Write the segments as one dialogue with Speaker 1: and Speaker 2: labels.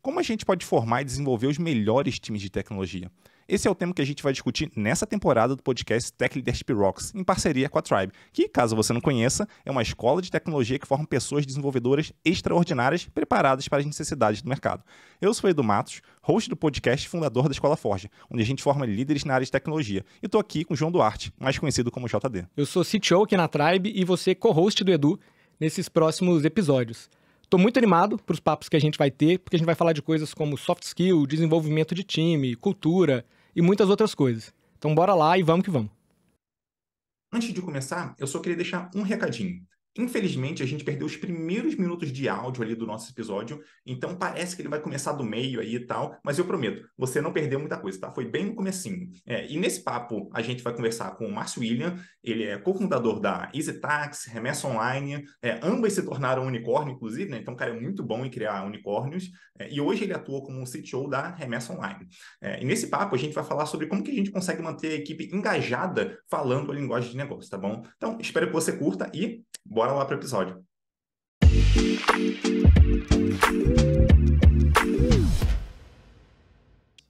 Speaker 1: Como a gente pode formar e desenvolver os melhores times de tecnologia? Esse é o tema que a gente vai discutir nessa temporada do podcast Tech Leadership Rocks, em parceria com a Tribe, que, caso você não conheça, é uma escola de tecnologia que forma pessoas desenvolvedoras extraordinárias preparadas para as necessidades do mercado. Eu sou Edu Matos, host do podcast e fundador da Escola Forge, onde a gente forma líderes na área de tecnologia. E estou aqui com o João Duarte, mais conhecido como JD.
Speaker 2: Eu sou CTO aqui na Tribe e você co-host do Edu nesses próximos episódios. Estou muito animado para os papos que a gente vai ter, porque a gente vai falar de coisas como soft skill, desenvolvimento de time, cultura e muitas outras coisas. Então bora lá e vamos que vamos.
Speaker 1: Antes de começar, eu só queria deixar um recadinho. Infelizmente, a gente perdeu os primeiros minutos de áudio ali do nosso episódio, então parece que ele vai começar do meio aí e tal, mas eu prometo, você não perdeu muita coisa, tá? Foi bem no comecinho. E nesse papo, a gente vai conversar com o Márcio William, ele é cofundador da EasyTax, Remessa Online, ambas se tornaram unicórnio, inclusive, né? Então o cara é muito bom em criar unicórnios, e hoje ele atua como CTO da Remessa Online. E nesse papo, a gente vai falar sobre como que a gente consegue manter a equipe engajada falando a linguagem de negócio, tá bom? Então, espero que você curta e bora lá para o episódio.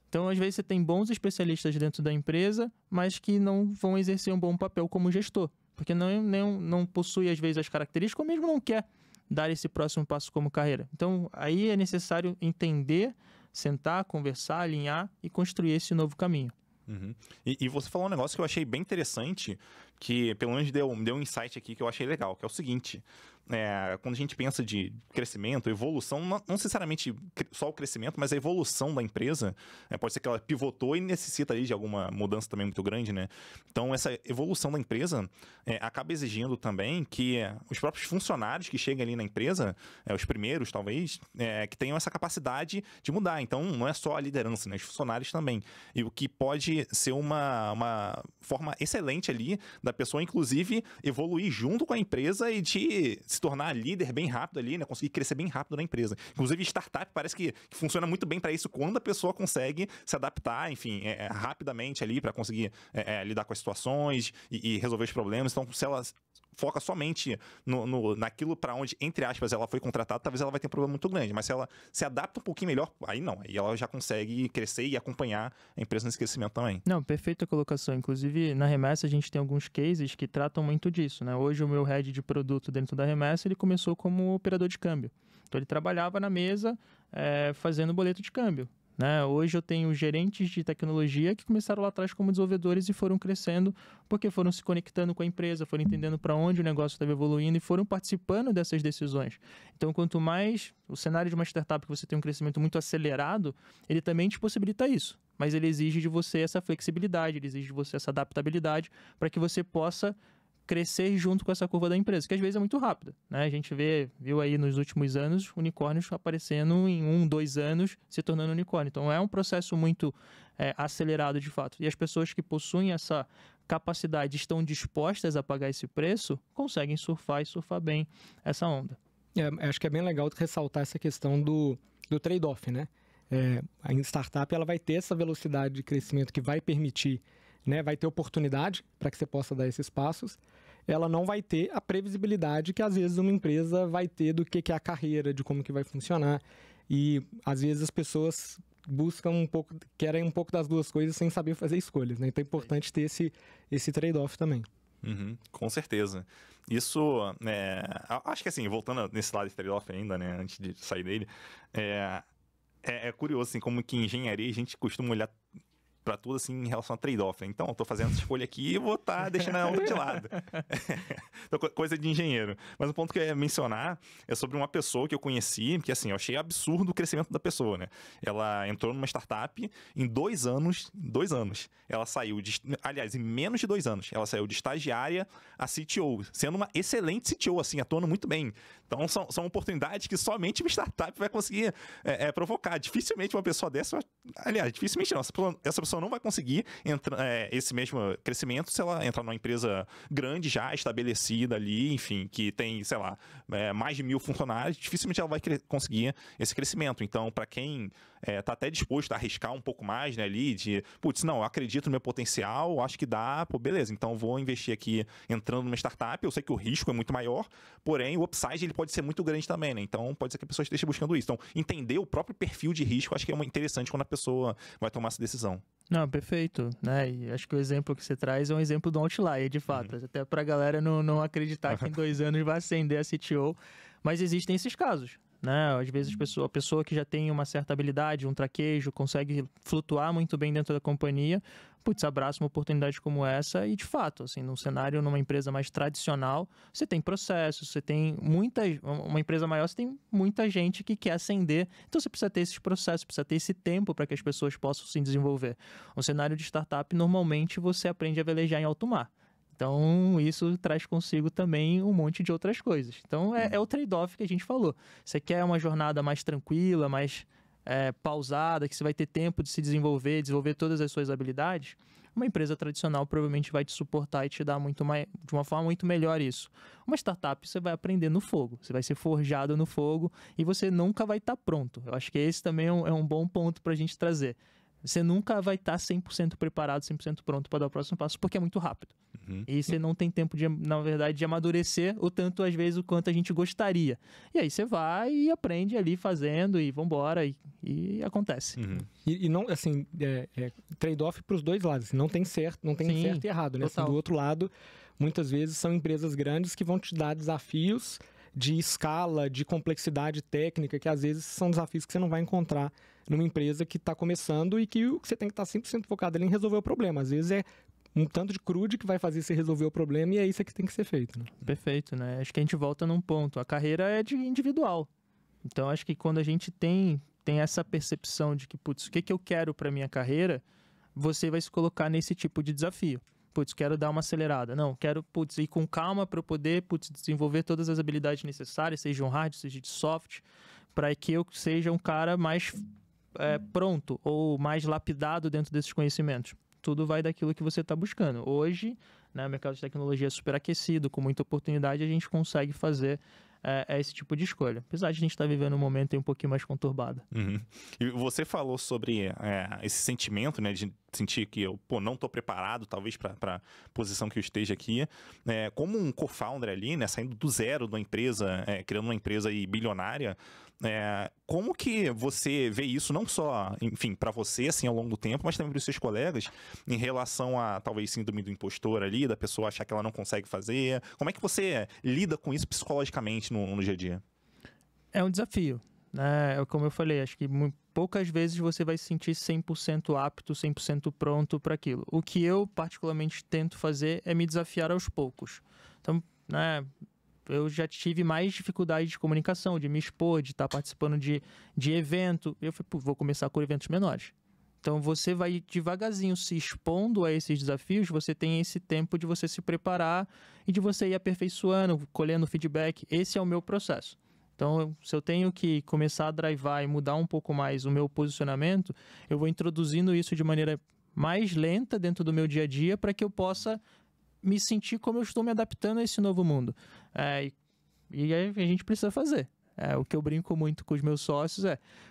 Speaker 3: Então, às vezes, você tem bons especialistas dentro da empresa, mas que não vão exercer um bom papel como gestor, porque não possui, às vezes, as características, ou mesmo não quer dar esse próximo passo como carreira. Então, aí é necessário entender, sentar, conversar, alinhar e construir esse novo caminho.
Speaker 1: Uhum. E você falou um negócio que eu achei bem interessante, que pelo menos deu um insight aqui que eu achei legal, que é o seguinte: quando a gente pensa de crescimento, evolução, não necessariamente só o crescimento, mas a evolução da empresa, pode ser que ela pivotou e necessita ali de alguma mudança também muito grande, né? Então, essa evolução da empresa acaba exigindo também que os próprios funcionários que chegam ali na empresa, os primeiros talvez, que tenham essa capacidade de mudar. Então, não é só a liderança, né? Os funcionários também. E o que pode ser uma forma excelente ali da pessoa, inclusive, evoluir junto com a empresa e de se tornar líder bem rápido ali, né? Conseguir crescer bem rápido na empresa. Inclusive, startup parece que funciona muito bem para isso quando a pessoa consegue se adaptar, enfim, rapidamente ali para conseguir lidar com as situações e resolver os problemas. Então, se ela foca somente naquilo para onde, entre aspas, ela foi contratada, talvez ela vai ter um problema muito grande. Mas se ela se adapta um pouquinho melhor, aí não. Aí ela já consegue crescer e acompanhar a empresa nesse crescimento também.
Speaker 3: Não, perfeita colocação. Inclusive, na Remessa, a gente tem alguns cases que tratam muito disso, né? Hoje, o meu head de produto dentro da Remessa, ele começou como operador de câmbio. Então, ele trabalhava na mesa fazendo boleto de câmbio. Né? Hoje eu tenho gerentes de tecnologia que começaram lá atrás como desenvolvedores e foram crescendo porque foram se conectando com a empresa, foram entendendo para onde o negócio estava evoluindo e foram participando dessas decisões. Então, quanto mais o cenário de uma startup que você tem um crescimento muito acelerado, ele também te possibilita isso. Mas ele exige de você essa flexibilidade, ele exige de você essa adaptabilidade para que você possa crescer junto com essa curva da empresa, que às vezes é muito rápida, né? A gente viu aí nos últimos anos unicórnios aparecendo em 1, 2 anos se tornando unicórnio. Então é um processo muito acelerado de fato. E as pessoas que possuem essa capacidade, estão dispostas a pagar esse preço, conseguem surfar e surfar bem essa onda.
Speaker 2: Acho que é bem legal ressaltar essa questão do trade-off, né? A startup ela vai ter essa velocidade de crescimento que vai permitir, né, vai ter oportunidade para que você possa dar esses passos. Ela não vai ter a previsibilidade que às vezes uma empresa vai ter do que é a carreira, de como que vai funcionar. E às vezes as pessoas buscam querem um pouco das duas coisas sem saber fazer escolhas, né? Então é importante ter esse trade-off também.
Speaker 1: Uhum, com certeza. Isso, acho que assim, voltando nesse lado de trade-off ainda, né, antes de sair dele, é curioso, assim, como que em engenharia a gente costuma olhar para tudo assim em relação a trade-off. Então, eu tô fazendo essa escolha aqui e vou estar deixando a outra de lado. Então, coisa de engenheiro. Mas o ponto que eu ia mencionar é sobre uma pessoa que eu conheci, que assim, eu achei absurdo o crescimento da pessoa, né? Ela entrou numa startup, em 2 anos, ela saiu aliás, em menos de 2 anos, ela saiu de estagiária a CTO, sendo uma excelente CTO, assim, atuando muito bem. Então, são oportunidades que somente uma startup vai conseguir provocar. Dificilmente uma pessoa dessa, aliás, dificilmente não, essa pessoa não vai conseguir esse mesmo crescimento se ela entrar numa empresa grande já, estabelecida ali, enfim, que tem, sei lá, mais de 1.000 funcionários, dificilmente ela vai conseguir esse crescimento. Então, para quem tá até disposto a arriscar um pouco mais, né, ali, de, putz, não, eu acredito no meu potencial, acho que dá, pô, beleza, então vou investir aqui entrando numa startup, eu sei que o risco é muito maior, porém o upside ele pode ser muito grande também, né? Então, pode ser que a pessoa esteja buscando isso. Então, entender o próprio perfil de risco, acho que é interessante quando a pessoa vai tomar essa decisão.
Speaker 3: Não, perfeito, né? E acho que o exemplo que você traz é um exemplo do outlier, de fato. Até pra galera não acreditar que em 2 anos vai ascender a CTO. Mas existem esses casos, né? Às vezes a pessoa que já tem uma certa habilidade, um traquejo, consegue flutuar muito bem dentro da companhia, putz, abraça uma oportunidade como essa e, de fato, assim, num cenário, numa empresa mais tradicional, você tem processos, você tem uma empresa maior, você tem muita gente que quer ascender, então você precisa ter esses processos, precisa ter esse tempo para que as pessoas possam se desenvolver. Um cenário de startup, normalmente, você aprende a velejar em alto mar. Então, isso traz consigo também um monte de outras coisas. Então, é o trade-off que a gente falou. Você quer uma jornada mais tranquila, mais pausada, que você vai ter tempo de se desenvolver todas as suas habilidades, uma empresa tradicional provavelmente vai te suportar e te dar muito mais, de uma forma muito melhor isso. Uma startup você vai aprender no fogo, você vai ser forjado no fogo e você nunca vai estar pronto. Eu acho que esse também é um bom ponto para a gente trazer. Você nunca vai estar 100% preparado, 100% pronto para dar o próximo passo, porque é muito rápido. E você não tem tempo, na verdade, de amadurecer o tanto, às vezes, o quanto a gente gostaria. E aí você vai e aprende ali fazendo e vambora e acontece.
Speaker 2: E não, assim, trade-off para os dois lados. Não tem certo,
Speaker 3: Sim,
Speaker 2: certo e errado, né? Assim, do outro lado, muitas vezes são empresas grandes que vão te dar desafios de escala, de complexidade técnica, que às vezes são desafios que você não vai encontrar numa empresa que está começando e que você tem que estar 100% focado ali em resolver o problema. Às vezes é um tanto de crude que vai fazer você resolver o problema e é isso que tem que ser feito, né?
Speaker 3: Perfeito, né? Acho que a gente volta num ponto. A carreira é de individual. Então, acho que quando a gente tem essa percepção de que, putz, o que eu quero para minha carreira, você vai se colocar nesse tipo de desafio. Putz, quero dar uma acelerada. Não, quero, ir com calma para eu poder, desenvolver todas as habilidades necessárias, seja um hard, seja de soft, para que eu seja um cara mais pronto ou mais lapidado dentro desses conhecimentos. Tudo vai daquilo que você está buscando. Hoje, né, o mercado de tecnologia é super aquecido, com muita oportunidade, a gente consegue fazer esse tipo de escolha. Apesar de a gente estar vivendo um momento um pouquinho mais conturbado.
Speaker 1: E você falou sobre esse sentimento, né, de sentir que eu não estou preparado, talvez, para a posição que eu esteja aqui. Como um co-founder ali, né, saindo do zero da empresa, criando uma empresa aí bilionária, como que você vê isso não só, enfim, para você, assim, ao longo do tempo, mas também para os seus colegas, em relação a, talvez, síndrome do impostor ali, da pessoa achar que ela não consegue fazer? Como é que você lida com isso psicologicamente no dia a dia?
Speaker 3: É um desafio, né? Como eu falei, acho que poucas vezes você vai se sentir 100% apto, 100% pronto para aquilo. O que eu, particularmente, tento fazer é me desafiar aos poucos. Então, né, eu já tive mais dificuldade de comunicação, de me expor, de estar participando de evento. Eu falei, vou começar com eventos menores. Então, você vai devagarzinho se expondo a esses desafios, você tem esse tempo de você se preparar e de você ir aperfeiçoando, colhendo feedback. Esse é o meu processo. Então, se eu tenho que começar a drivar e mudar um pouco mais o meu posicionamento, eu vou introduzindo isso de maneira mais lenta dentro do meu dia a dia para que eu possa me sentir como eu estou me adaptando a esse novo mundo. E a gente precisa fazer. O que eu brinco muito com os meus sócios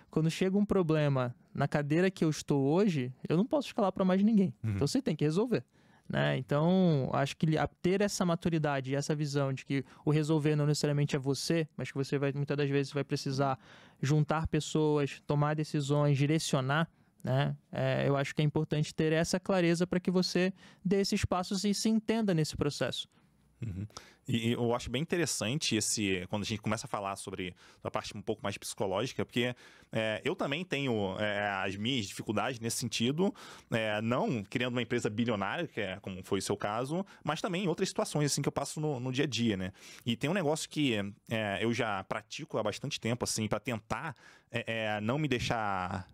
Speaker 3: quando chega um problema na cadeira que eu estou hoje, eu não posso escalar para mais ninguém. Então, você tem que resolver. Né? Então, acho que ter essa maturidade e essa visão de que o resolver não necessariamente é você, mas que você muitas das vezes vai precisar juntar pessoas, tomar decisões, direcionar, né? Eu acho que é importante ter essa clareza para que você dê esses passos e se entenda nesse processo.
Speaker 1: E eu acho bem interessante quando a gente começa a falar sobre a parte um pouco mais psicológica, porque eu também tenho as minhas dificuldades nesse sentido, não criando uma empresa bilionária, que é como foi o seu caso, mas também em outras situações assim que eu passo no dia a dia, né? E tem um negócio que eu já pratico há bastante tempo, assim, para tentar não me deixar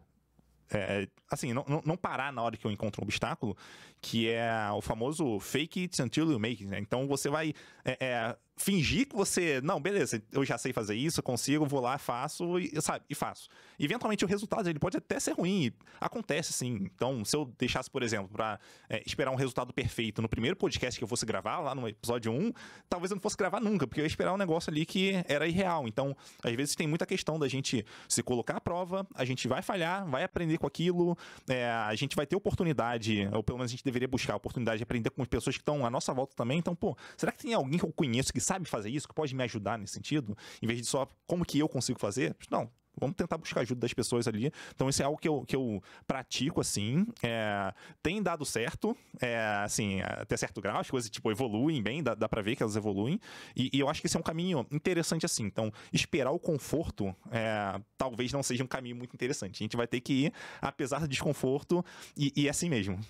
Speaker 1: assim, não parar na hora que eu encontro um obstáculo, que é o famoso fake it until you make it, né? Então você vai fingir que você, não, beleza, eu já sei fazer isso, eu consigo, vou lá, faço e faço. Eventualmente o resultado ele pode até ser ruim, acontece sim. Então, se eu deixasse, por exemplo, para esperar um resultado perfeito no primeiro podcast que eu fosse gravar, lá no episódio 1, talvez eu não fosse gravar nunca, porque eu ia esperar um negócio ali que era irreal. Então, às vezes tem muita questão da gente se colocar à prova, a gente vai falhar, vai aprender com aquilo, a gente vai ter oportunidade, ou pelo menos a gente deveria buscar a oportunidade de aprender com as pessoas que estão à nossa volta também. Então, será que tem alguém que eu conheço que sabe sabe fazer isso, que pode me ajudar nesse sentido, em vez de só como que eu consigo fazer, não. Vamos tentar buscar ajuda das pessoas ali. Então, isso é algo que eu pratico, assim. Tem dado certo, assim, até certo grau. As coisas, tipo, evoluem bem, dá pra ver que elas evoluem. E eu acho que esse é um caminho interessante, assim. Então, esperar o conforto talvez não seja um caminho muito interessante. A gente vai ter que ir, apesar do desconforto, e é assim mesmo.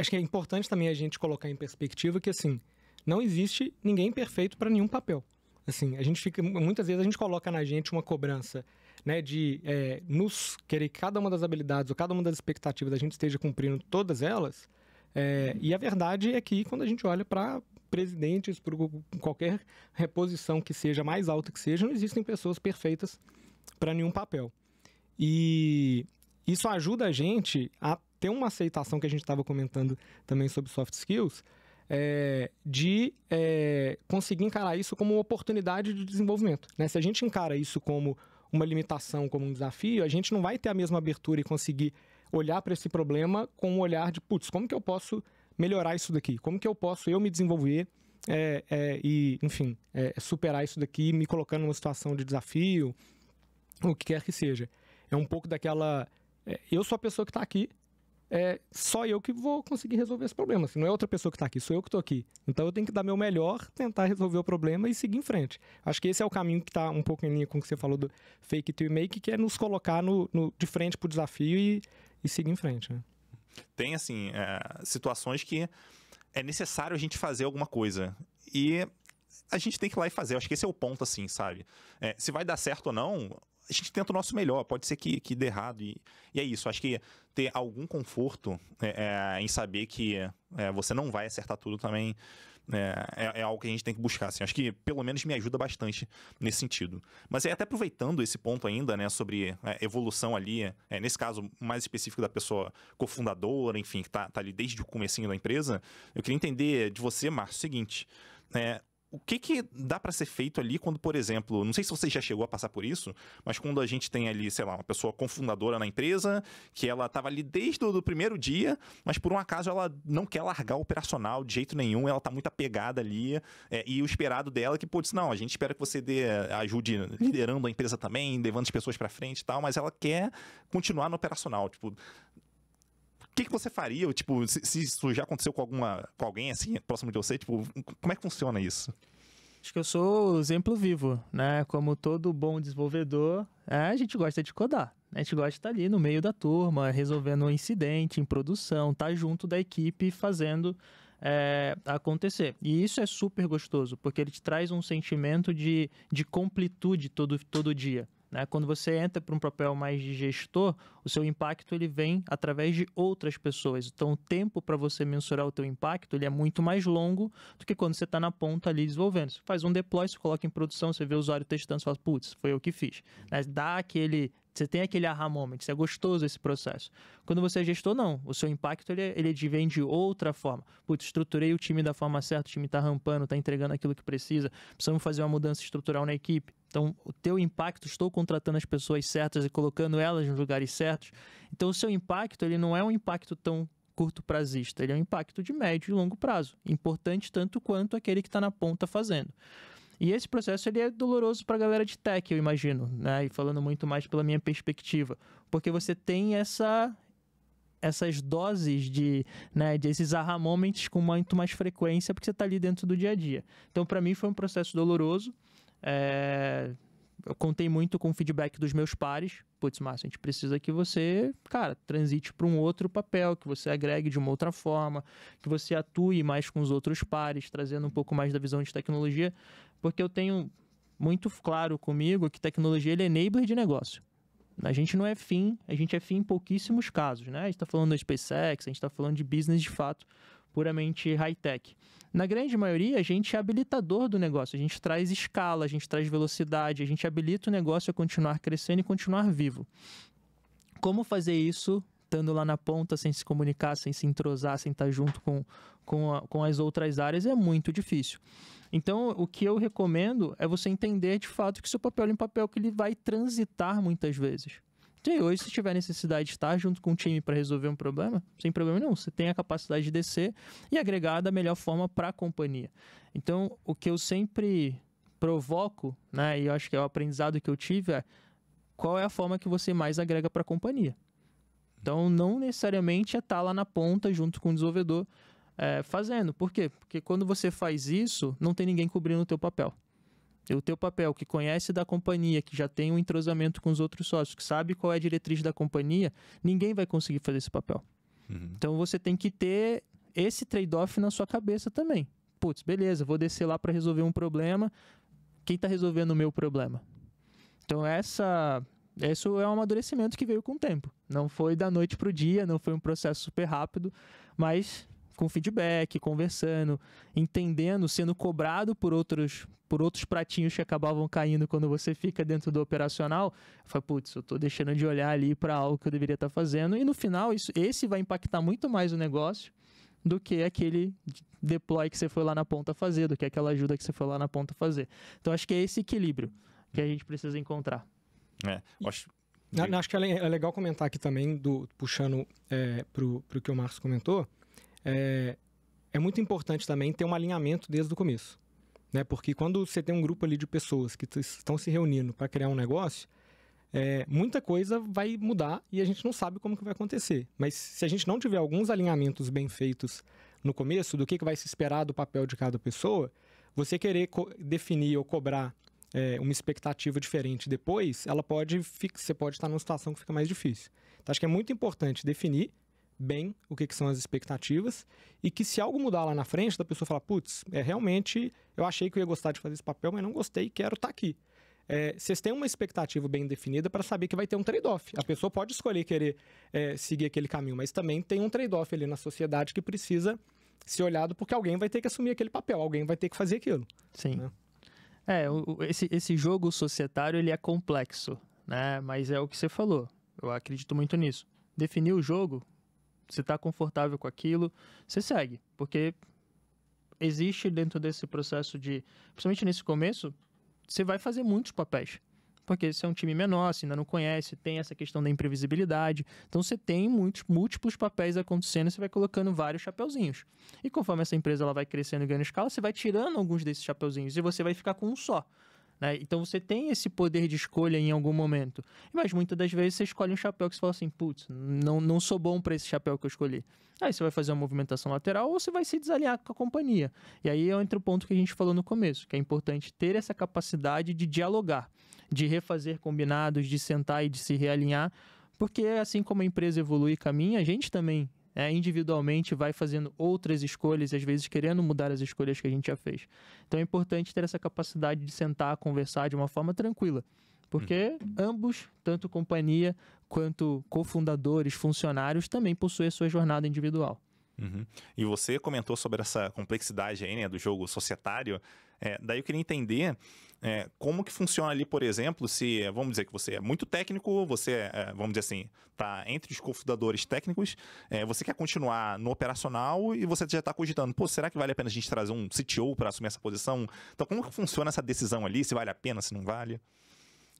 Speaker 2: Acho que é importante também a gente colocar em perspectiva que, assim, não existe ninguém perfeito para nenhum papel. Assim, muitas vezes a gente coloca na gente uma cobrança, né, de nos querer que cada uma das habilidades ou cada uma das expectativas a gente esteja cumprindo todas elas, e a verdade é que quando a gente olha para presidentes, para qualquer reposição que seja, mais alta que seja, não existem pessoas perfeitas para nenhum papel. E isso ajuda a gente a ter uma aceitação que a gente estava comentando também sobre soft skills, de conseguir encarar isso como uma oportunidade de desenvolvimento, né? Se a gente encara isso como uma limitação, como um desafio, a gente não vai ter a mesma abertura e conseguir olhar para esse problema com um olhar de, putz, como que eu posso melhorar isso daqui? Como que eu posso me desenvolver e, enfim, superar isso daqui, me colocando numa situação de desafio, o que quer que seja. É um pouco daquela... eu sou a pessoa que está aqui, só eu que vou conseguir resolver esse problema. Assim, não é outra pessoa que está aqui, sou eu que estou aqui. Então eu tenho que dar meu melhor, tentar resolver o problema e seguir em frente. Acho que esse é o caminho que está um pouco em linha com o que você falou do fake it till you make, que é nos colocar de frente para o desafio e seguir em frente. Né?
Speaker 1: Tem, assim, situações que é necessário a gente fazer alguma coisa. E a gente tem que ir lá e fazer. Eu acho que esse é o ponto, assim, sabe? Se vai dar certo ou não, a gente tenta o nosso melhor. Pode ser que dê errado. E é isso. Acho que ter algum conforto em saber que você não vai acertar tudo também é algo que a gente tem que buscar. Assim. Acho que pelo menos me ajuda bastante nesse sentido. Mas até aproveitando esse ponto ainda, né, sobre evolução ali, nesse caso mais específico da pessoa cofundadora, enfim, que tá ali desde o comecinho da empresa, eu queria entender de você, Márcio, o seguinte... o que dá para ser feito ali quando, por exemplo, não sei se você já chegou a passar por isso, mas quando a gente tem ali, sei lá, uma pessoa cofundadora na empresa, que ela estava ali desde o primeiro dia, mas por um acaso ela não quer largar o operacional de jeito nenhum, ela está muito apegada ali, e o esperado dela é que, putz, não, a gente espera que você ajude liderando a empresa também, levando as pessoas para frente e tal, mas ela quer continuar no operacional, tipo... O que você faria? Tipo, se isso já aconteceu com alguém assim, próximo de você, tipo, como é que funciona isso?
Speaker 3: Acho que eu sou o exemplo vivo, né? Como todo bom desenvolvedor, a gente gosta de codar. A gente gosta de estar ali no meio da turma, resolvendo um incidente em produção, tá junto da equipe fazendo acontecer. E isso é super gostoso, porque ele te traz um sentimento de completude todo dia. Né? Quando você entra para um papel mais de gestor, o seu impacto ele vem através de outras pessoas. Então, o tempo para você mensurar o teu impacto ele é muito mais longo do que quando você está na ponta ali desenvolvendo. Você faz um deploy, você coloca em produção, você vê o usuário testando, você fala, putz, foi eu que fiz. Né? Você tem aquele aha moment, é gostoso esse processo. Quando você é gestor, não. O seu impacto, ele vem de outra forma. Putz, estruturei o time da forma certa, o time está rampando, está entregando aquilo que precisa, precisamos fazer uma mudança estrutural na equipe. Então, o teu impacto, estou contratando as pessoas certas e colocando elas nos lugares certos. Então, o seu impacto, ele não é um impacto tão curto prazista, ele é um impacto de médio e longo prazo. Importante tanto quanto aquele que está na ponta fazendo. E esse processo ele é doloroso para a galera de tech, eu imagino, né? E falando muito mais pela minha perspectiva, porque você tem essas doses desses aha moments com muito mais frequência, porque você está ali dentro do dia a dia. Então, para mim, foi um processo doloroso. Eu contei muito com o feedback dos meus pares. Putz, Márcio, a gente precisa que você, cara, transite para um outro papel, que você agregue de uma outra forma, que você atue mais com os outros pares, trazendo um pouco mais da visão de tecnologia, porque eu tenho muito claro comigo que tecnologia ele é enabler de negócio. A gente não é fim, a gente é fim em pouquíssimos casos, né? A gente está falando da SpaceX, a gente está falando de business de fato, puramente high-tech. Na grande maioria, a gente é habilitador do negócio, a gente traz escala, a gente traz velocidade, a gente habilita o negócio a continuar crescendo e continuar vivo. Como fazer isso estando lá na ponta, sem se comunicar, sem se entrosar, sem estar junto com as outras áreas, é muito difícil. Então, o que eu recomendo é você entender de fato que seu papel é um papel que ele vai transitar muitas vezes. Sim, hoje, se tiver necessidade de estar junto com o time para resolver um problema, sem problema nenhum, você tem a capacidade de descer e agregar da melhor forma para a companhia. Então, o que eu sempre provoco, né, e eu acho que é o aprendizado que eu tive, é qual é a forma que você mais agrega para a companhia. Então, não necessariamente é estar lá na ponta junto com o desenvolvedor fazendo. Por quê? Porque quando você faz isso, não tem ninguém cobrindo o teu papel. E o teu papel, que conhece da companhia, que já tem um entrosamento com os outros sócios, que sabe qual é a diretriz da companhia, ninguém vai conseguir fazer esse papel. Então, você tem que ter esse trade-off na sua cabeça também. Putz, beleza, vou descer lá para resolver um problema. Quem está resolvendo o meu problema? Então, isso é um amadurecimento que veio com o tempo. Não foi da noite para o dia, não foi um processo super rápido, mas com feedback, conversando, entendendo, sendo cobrado por outros pratinhos que acabavam caindo quando você fica dentro do operacional. Eu falei, putz, eu estou deixando de olhar ali para algo que eu deveria estar fazendo. E no final, esse vai impactar muito mais o negócio do que aquele deploy que você foi lá na ponta fazer, do que aquela ajuda que você foi lá na ponta fazer. Então, acho que é esse equilíbrio que a gente precisa encontrar.
Speaker 2: Acho que é legal comentar aqui também, puxando para o que o Marcos comentou, é muito importante também ter um alinhamento desde o começo. Né? Porque quando você tem um grupo ali de pessoas que estão se reunindo para criar um negócio, muita coisa vai mudar e a gente não sabe como que vai acontecer. Mas se a gente não tiver alguns alinhamentos bem feitos no começo, do que vai se esperar do papel de cada pessoa, você querer definir ou cobrar uma expectativa diferente depois, você pode estar numa situação que fica mais difícil. Então, acho que é muito importante definir bem o que são as expectativas e que se algo mudar lá na frente, da pessoa falar, putz, realmente eu achei que eu ia gostar de fazer esse papel, mas não gostei e quero estar aqui. Vocês têm uma expectativa bem definida para saber que vai ter um trade-off. A pessoa pode escolher querer seguir aquele caminho, mas também tem um trade-off ali na sociedade que precisa ser olhado porque alguém vai ter que assumir aquele papel, alguém vai ter que fazer aquilo.
Speaker 3: Sim.
Speaker 2: Né?
Speaker 3: Esse jogo societário, ele é complexo, né? Mas é o que você falou. Eu acredito muito nisso. Definir o jogo, você está confortável com aquilo, você segue. Porque existe dentro desse processo principalmente nesse começo, você vai fazer muitos papéis. Porque você é um time menor, você ainda não conhece, tem essa questão da imprevisibilidade. Então, você tem múltiplos papéis acontecendo e você vai colocando vários chapeuzinhos. E conforme essa empresa ela vai crescendo e ganhando escala, você vai tirando alguns desses chapeuzinhos e você vai ficar com um só. Né? Então, você tem esse poder de escolha em algum momento. Mas, muitas das vezes, você escolhe um chapéu que você fala assim, putz, não sou bom para esse chapéu que eu escolhi. Aí, você vai fazer uma movimentação lateral ou você vai se desalinhar com a companhia. E aí, entra o ponto que a gente falou no começo, que é importante ter essa capacidade de dialogar, de refazer combinados, de sentar e de se realinhar, porque assim como a empresa evolui e caminha, a gente também individualmente vai fazendo outras escolhas e às vezes querendo mudar as escolhas que a gente já fez. Então é importante ter essa capacidade de sentar, conversar de uma forma tranquila, porque ambos, tanto companhia quanto cofundadores, funcionários, também possuem a sua jornada individual.
Speaker 1: E você comentou sobre essa complexidade aí, né, do jogo societário. Daí eu queria entender como que funciona ali, por exemplo, se, vamos dizer que você é muito técnico, você, vamos dizer assim, está entre os cofundadores técnicos, você quer continuar no operacional e você já está cogitando, será que vale a pena a gente trazer um CTO para assumir essa posição? Então, como que funciona essa decisão ali, se vale a pena, se não vale?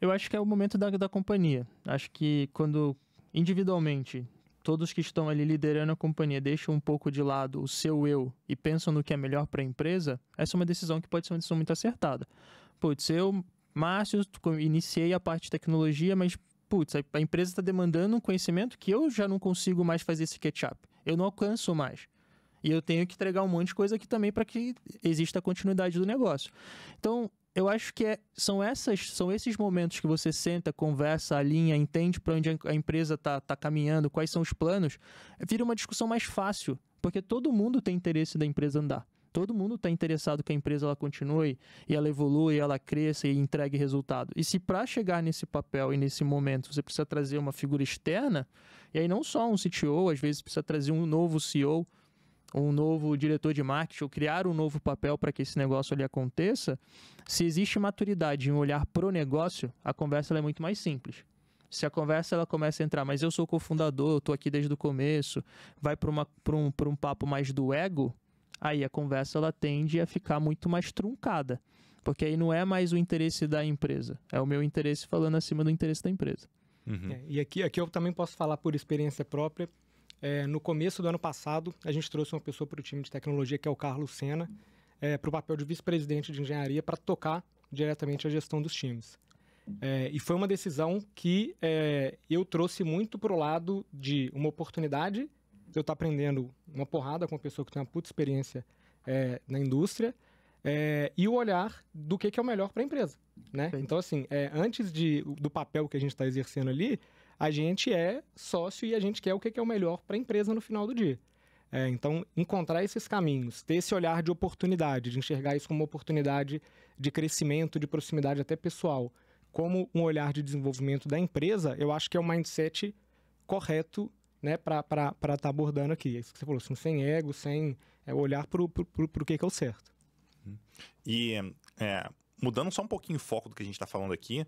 Speaker 3: Eu acho que é o momento da companhia. Acho que quando, individualmente, todos que estão ali liderando a companhia deixam um pouco de lado o seu eu e pensam no que é melhor para a empresa, essa é uma decisão que pode ser uma decisão muito acertada. Putz, eu, Márcio, iniciei a parte de tecnologia, mas putz, a empresa está demandando um conhecimento que eu já não consigo mais fazer esse catch-up. Eu não alcanço mais. E eu tenho que entregar um monte de coisa aqui também para que exista a continuidade do negócio. Então, eu acho que são esses momentos que você senta, conversa, alinha, entende para onde a empresa está caminhando, quais são os planos, vira uma discussão mais fácil, porque todo mundo tem interesse da empresa andar. Todo mundo está interessado que a empresa ela continue e ela evolua, ela cresça e entregue resultado. E se para chegar nesse papel e nesse momento você precisa trazer uma figura externa, e aí não só um CTO, às vezes precisa trazer um novo CEO, um novo diretor de marketing, ou criar um novo papel para que esse negócio ali aconteça, se existe maturidade em olhar para o negócio, a conversa ela é muito mais simples. Se a conversa ela começa a entrar, mas eu sou cofundador, eu estou aqui desde o começo, vai para um papo mais do ego, aí a conversa ela tende a ficar muito mais truncada, porque aí não é mais o interesse da empresa, é o meu interesse falando acima do interesse da empresa.
Speaker 2: E aqui eu também posso falar por experiência própria. No começo do ano passado, a gente trouxe uma pessoa para o time de tecnologia, que é o Carlos Sena, para o papel de vice-presidente de engenharia, para tocar diretamente a gestão dos times. E foi uma decisão que eu trouxe muito para o lado de uma oportunidade de eu estar aprendendo uma porrada com uma pessoa que tem uma puta experiência na indústria, e o olhar do que é o melhor para a empresa, né? Então, assim, antes do papel que a gente está exercendo ali, a gente é sócio e a gente quer o que é o melhor para a empresa no final do dia. Então, encontrar esses caminhos, ter esse olhar de oportunidade, de enxergar isso como uma oportunidade de crescimento, de proximidade até pessoal, como um olhar de desenvolvimento da empresa, eu acho que é o mindset correto, né, para estar abordando aqui. Isso que você falou, assim, sem ego, sem olhar para o que é o certo.
Speaker 1: E mudando só um pouquinho o foco do que a gente está falando aqui,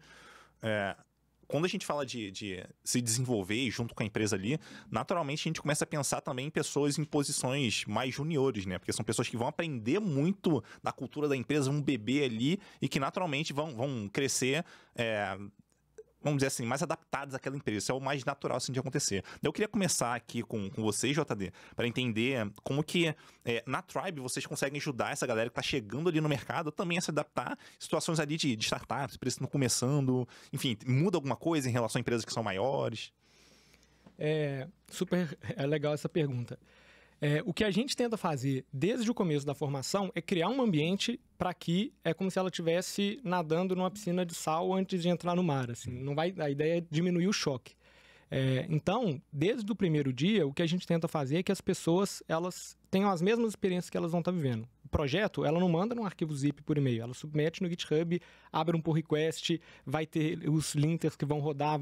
Speaker 1: quando a gente fala de se desenvolver junto com a empresa ali, naturalmente a gente começa a pensar também em pessoas em posições mais juniores, né? Porque são pessoas que vão aprender muito da cultura da empresa, vão beber ali e que naturalmente vão crescer, vamos dizer assim, mais adaptados àquela empresa. Isso é o mais natural assim, de acontecer. Eu queria começar aqui com vocês, JD, para entender como que na Tribe vocês conseguem ajudar essa galera que está chegando ali no mercado também a se adaptar a situações ali de startups, empresas que estão começando, enfim, muda alguma coisa em relação a empresas que são maiores?
Speaker 2: Super legal essa pergunta. O que a gente tenta fazer desde o começo da formação é criar um ambiente para que é como se ela estivesse nadando numa piscina de sal antes de entrar no mar. Assim, a ideia é diminuir o choque. Então, desde o primeiro dia, o que a gente tenta fazer é que as pessoas elas tenham as mesmas experiências que elas vão estar vivendo. O projeto, ela não manda num arquivo zip por e-mail, ela submete no GitHub, abre um pull request, vai ter os linters que vão rodar,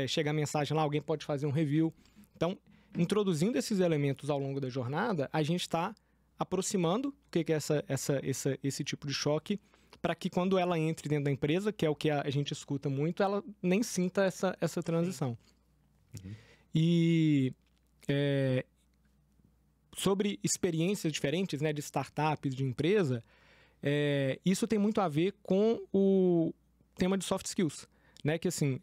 Speaker 2: chegar mensagem lá, alguém pode fazer um review. Então, introduzindo esses elementos ao longo da jornada, a gente está aproximando o que é esse tipo de choque, para que quando ela entre dentro da empresa, que é o que a gente escuta muito, ela nem sinta essa transição. E sobre experiências diferentes, né, de startups, de empresa, isso tem muito a ver com o tema de soft skills, né? Que assim,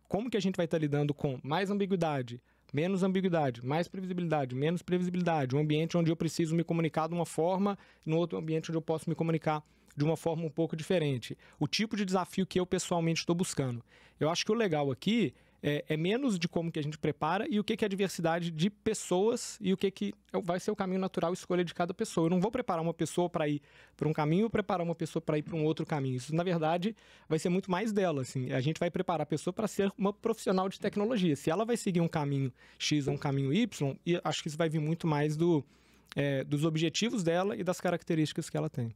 Speaker 2: como que a gente vai estar lidando com mais ambiguidade, menos ambiguidade, mais previsibilidade, menos previsibilidade, um ambiente onde eu preciso me comunicar de uma forma, no outro ambiente onde eu posso me comunicar de uma forma um pouco diferente. O tipo de desafio que eu pessoalmente estou buscando. Eu acho que o legal aqui é menos de como que a gente prepara e o que é a diversidade de pessoas e o que vai ser o caminho natural e escolha de cada pessoa. Eu não vou preparar uma pessoa para ir para um caminho ou preparar uma pessoa para ir para um outro caminho. Isso, na verdade, vai ser muito mais dela. Assim. A gente vai preparar a pessoa para ser uma profissional de tecnologia. Se ela vai seguir um caminho X ou um caminho Y, e acho que isso vai vir muito mais dos objetivos dela e das características que ela tem.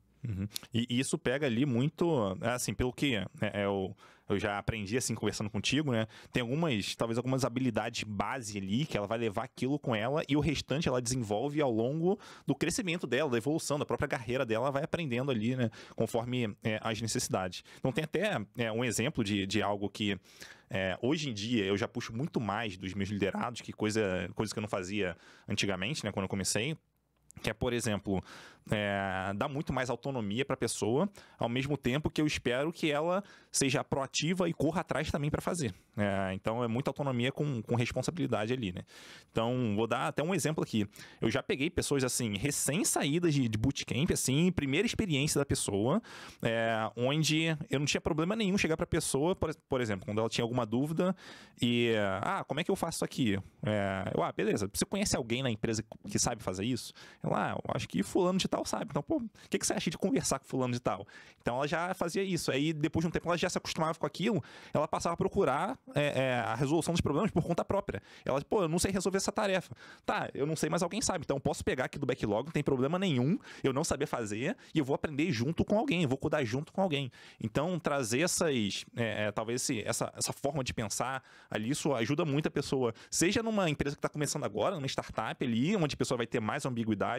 Speaker 1: E isso pega ali muito, assim, pelo que eu já aprendi, assim, conversando contigo, né? Tem talvez algumas habilidades base ali que ela vai levar aquilo com ela e o restante ela desenvolve ao longo do crescimento dela, da evolução, da própria carreira dela, ela vai aprendendo ali, né? Conforme as necessidades. Então tem até um exemplo de algo que hoje em dia eu já puxo muito mais dos meus liderados, que coisa que eu não fazia antigamente, né? Quando eu comecei. Que é, por exemplo, dar muito mais autonomia para a pessoa, ao mesmo tempo que eu espero que ela seja proativa e corra atrás também para fazer. Então, é muita autonomia com responsabilidade ali, né? Então, vou dar até um exemplo aqui. Eu já peguei pessoas, assim, recém-saídas de bootcamp, assim, primeira experiência da pessoa, onde eu não tinha problema nenhum chegar para a pessoa, por exemplo, quando ela tinha alguma dúvida e, como é que eu faço isso aqui? Beleza, você conhece alguém na empresa que sabe fazer isso? Eu acho que fulano de tal sabe. Então, o que você acha de conversar com fulano de tal? Então, ela já fazia isso. Aí, depois de um tempo, ela já se acostumava com aquilo. Ela passava a procurar a resolução dos problemas por conta própria. Ela, eu não sei resolver essa tarefa. Tá, eu não sei, mas alguém sabe. Então, eu posso pegar aqui do backlog, não tem problema nenhum eu não saber fazer e eu vou aprender junto com alguém, eu vou codar junto com alguém. Então, trazer talvez essa forma de pensar ali, isso ajuda muito a pessoa, seja numa empresa que está começando agora, numa startup ali, onde a pessoa vai ter mais ambiguidade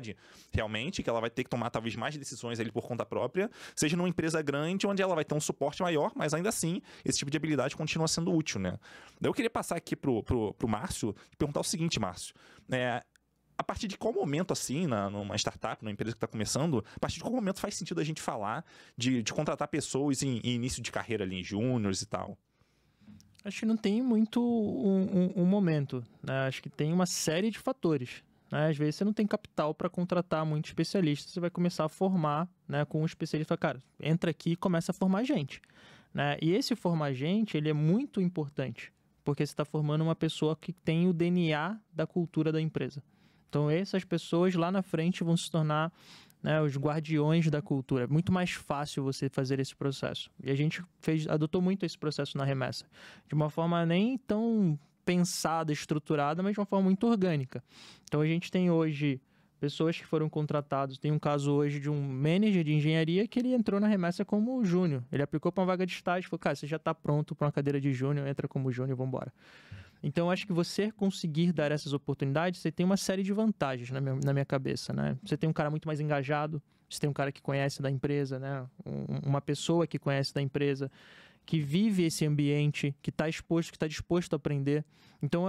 Speaker 1: realmente, que ela vai ter que tomar talvez mais decisões ali por conta própria, seja numa empresa grande onde ela vai ter um suporte maior, mas ainda assim, esse tipo de habilidade continua sendo útil, né? Eu queria passar aqui pro Márcio e perguntar o seguinte, Márcio, a partir de qual momento, assim, numa startup, numa empresa que está começando, a partir de qual momento faz sentido a gente falar de contratar pessoas em início de carreira ali, em júniors e tal?
Speaker 3: Acho que não tem muito um momento, né? Acho que tem uma série de fatores, né? Às vezes você não tem capital para contratar muito especialista, você vai começar a formar, né, com um especialista. Cara, entra aqui e começa a formar gente, né? E esse formar gente, ele é muito importante, porque você está formando uma pessoa que tem o DNA da cultura da empresa. Então, essas pessoas lá na frente vão se tornar, né, os guardiões da cultura. É muito mais fácil você fazer esse processo. E a gente adotou muito esse processo na Remessa, de uma forma nem tão pensada, estruturada, mas de uma forma muito orgânica. Então, a gente tem hoje pessoas que foram contratadas. Tem um caso hoje de um manager de engenharia que ele entrou na Remessa como júnior. Ele aplicou para uma vaga de estágio e falou, cara, você já está pronto para uma cadeira de júnior, entra como júnior, vamos embora. Então, acho que você conseguir dar essas oportunidades, você tem uma série de vantagens na minha cabeça, né? Você tem um cara muito mais engajado, você tem um cara que conhece da empresa, né? Uma pessoa que conhece da empresa, que vive esse ambiente, que está exposto, que está disposto a aprender. Então,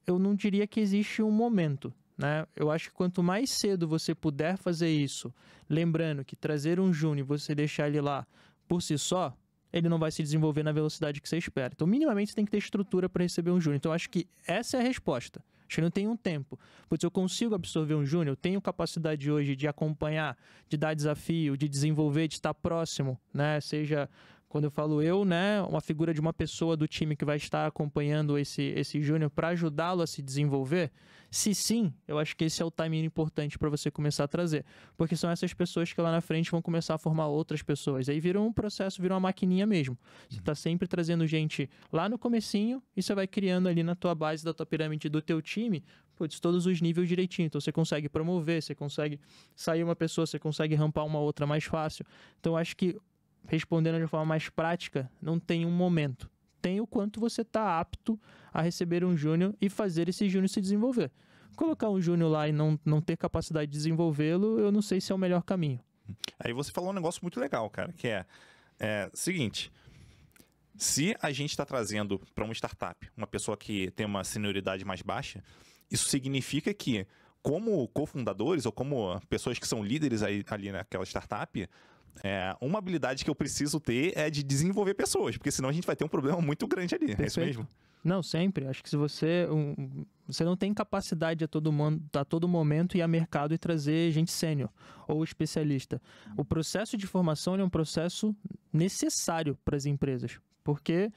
Speaker 3: eu não diria que existe um momento, né? Eu acho que quanto mais cedo você puder fazer isso, lembrando que trazer um júnior e você deixar ele lá por si só, ele não vai se desenvolver na velocidade que você espera. Então, minimamente, você tem que ter estrutura para receber um júnior. Então, acho que essa é a resposta. Acho que não tem um tempo. Porque eu consigo absorver um júnior, eu tenho capacidade hoje de acompanhar, de dar desafio, de desenvolver, de estar próximo, né? Seja, quando eu falo eu, né, uma figura de uma pessoa do time que vai estar acompanhando esse júnior para ajudá-lo a se desenvolver. Se sim, eu acho que esse é o timing importante para você começar a trazer. Porque são essas pessoas que lá na frente vão começar a formar outras pessoas. Aí vira um processo, vira uma maquininha mesmo. Você está sempre trazendo gente lá no comecinho e você vai criando ali na tua base da tua pirâmide do teu time, putz, todos os níveis direitinho. Então você consegue promover, você consegue sair uma pessoa, você consegue rampar uma outra mais fácil. Então eu acho que, respondendo de forma mais prática, não tem um momento. Tem o quanto você está apto a receber um júnior e fazer esse júnior se desenvolver. Colocar um júnior lá e não ter capacidade de desenvolvê-lo, eu não sei se é o melhor caminho.
Speaker 1: Aí você falou um negócio muito legal, cara, que é seguinte, se a gente está trazendo para uma startup uma pessoa que tem uma senioridade mais baixa, isso significa que, como cofundadores ou como pessoas que são líderes ali naquela startup, uma habilidade que eu preciso ter é de desenvolver pessoas, porque senão a gente vai ter um problema muito grande ali.
Speaker 3: Perfeito.
Speaker 1: É isso mesmo?
Speaker 3: Não, sempre. Acho que se você não tem capacidade a todo momento ir a mercado e trazer gente sênior ou especialista. O processo de formação é um processo necessário para as empresas, porque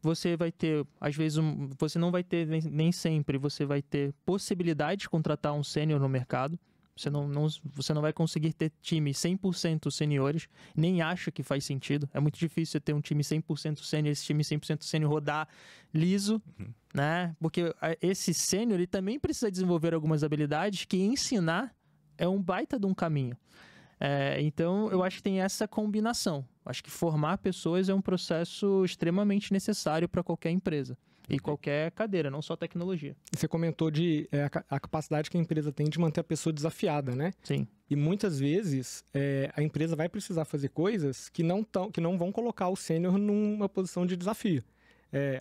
Speaker 3: você vai ter, às vezes, você não vai ter nem sempre, você vai ter possibilidade de contratar um sênior no mercado. Você não vai conseguir ter time 100% seniores, nem acha que faz sentido. É muito difícil você ter um time 100% sênior, esse time 100% sênior rodar liso, né? Porque esse sênior, ele também precisa desenvolver algumas habilidades que ensinar é um baita de um caminho. Então, eu acho que tem essa combinação. Acho que formar pessoas é um processo extremamente necessário para qualquer empresa. E qualquer cadeira, não só tecnologia.
Speaker 2: Você comentou de a capacidade que a empresa tem de manter a pessoa desafiada, né?
Speaker 3: Sim.
Speaker 2: E muitas vezes a empresa vai precisar fazer coisas que não vão colocar o sênior numa posição de desafio.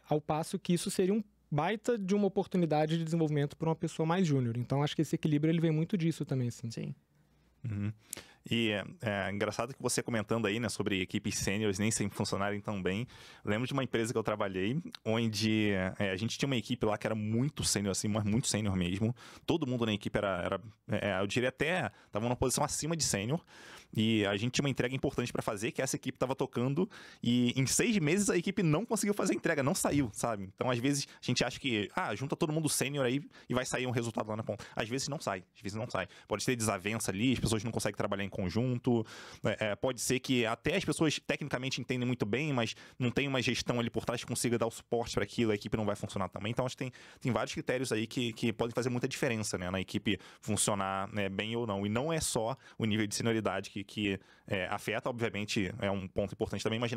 Speaker 2: Ao passo que isso seria um baita de uma oportunidade de desenvolvimento para uma pessoa mais júnior. Então, acho que esse equilíbrio ele vem muito disso também, assim.
Speaker 3: Sim.
Speaker 1: Uhum. E é engraçado que você comentando aí, né, sobre equipes sêniores nem sempre funcionarem tão bem. Eu lembro de uma empresa que eu trabalhei, onde a gente tinha uma equipe lá que era muito sênior, assim, mas muito sênior mesmo. Todo mundo na equipe eu diria até, estava numa posição acima de sênior. E a gente tinha uma entrega importante para fazer, que essa equipe estava tocando, e em 6 meses a equipe não conseguiu fazer a entrega, não saiu, sabe? Então, às vezes, a gente acha que, junta todo mundo sênior aí e vai sair um resultado lá na ponta. Às vezes não sai. Pode ter desavença ali, as pessoas não conseguem trabalhar em conjunto. Pode ser que até as pessoas tecnicamente entendem muito bem, mas não tem uma gestão ali por trás que consiga dar o suporte para aquilo, a equipe não vai funcionar também. Então, acho que tem vários critérios aí que podem fazer muita diferença, né, na equipe funcionar, né, bem ou não. E não é só o nível de senioridade que afeta, obviamente, é um ponto importante também, mas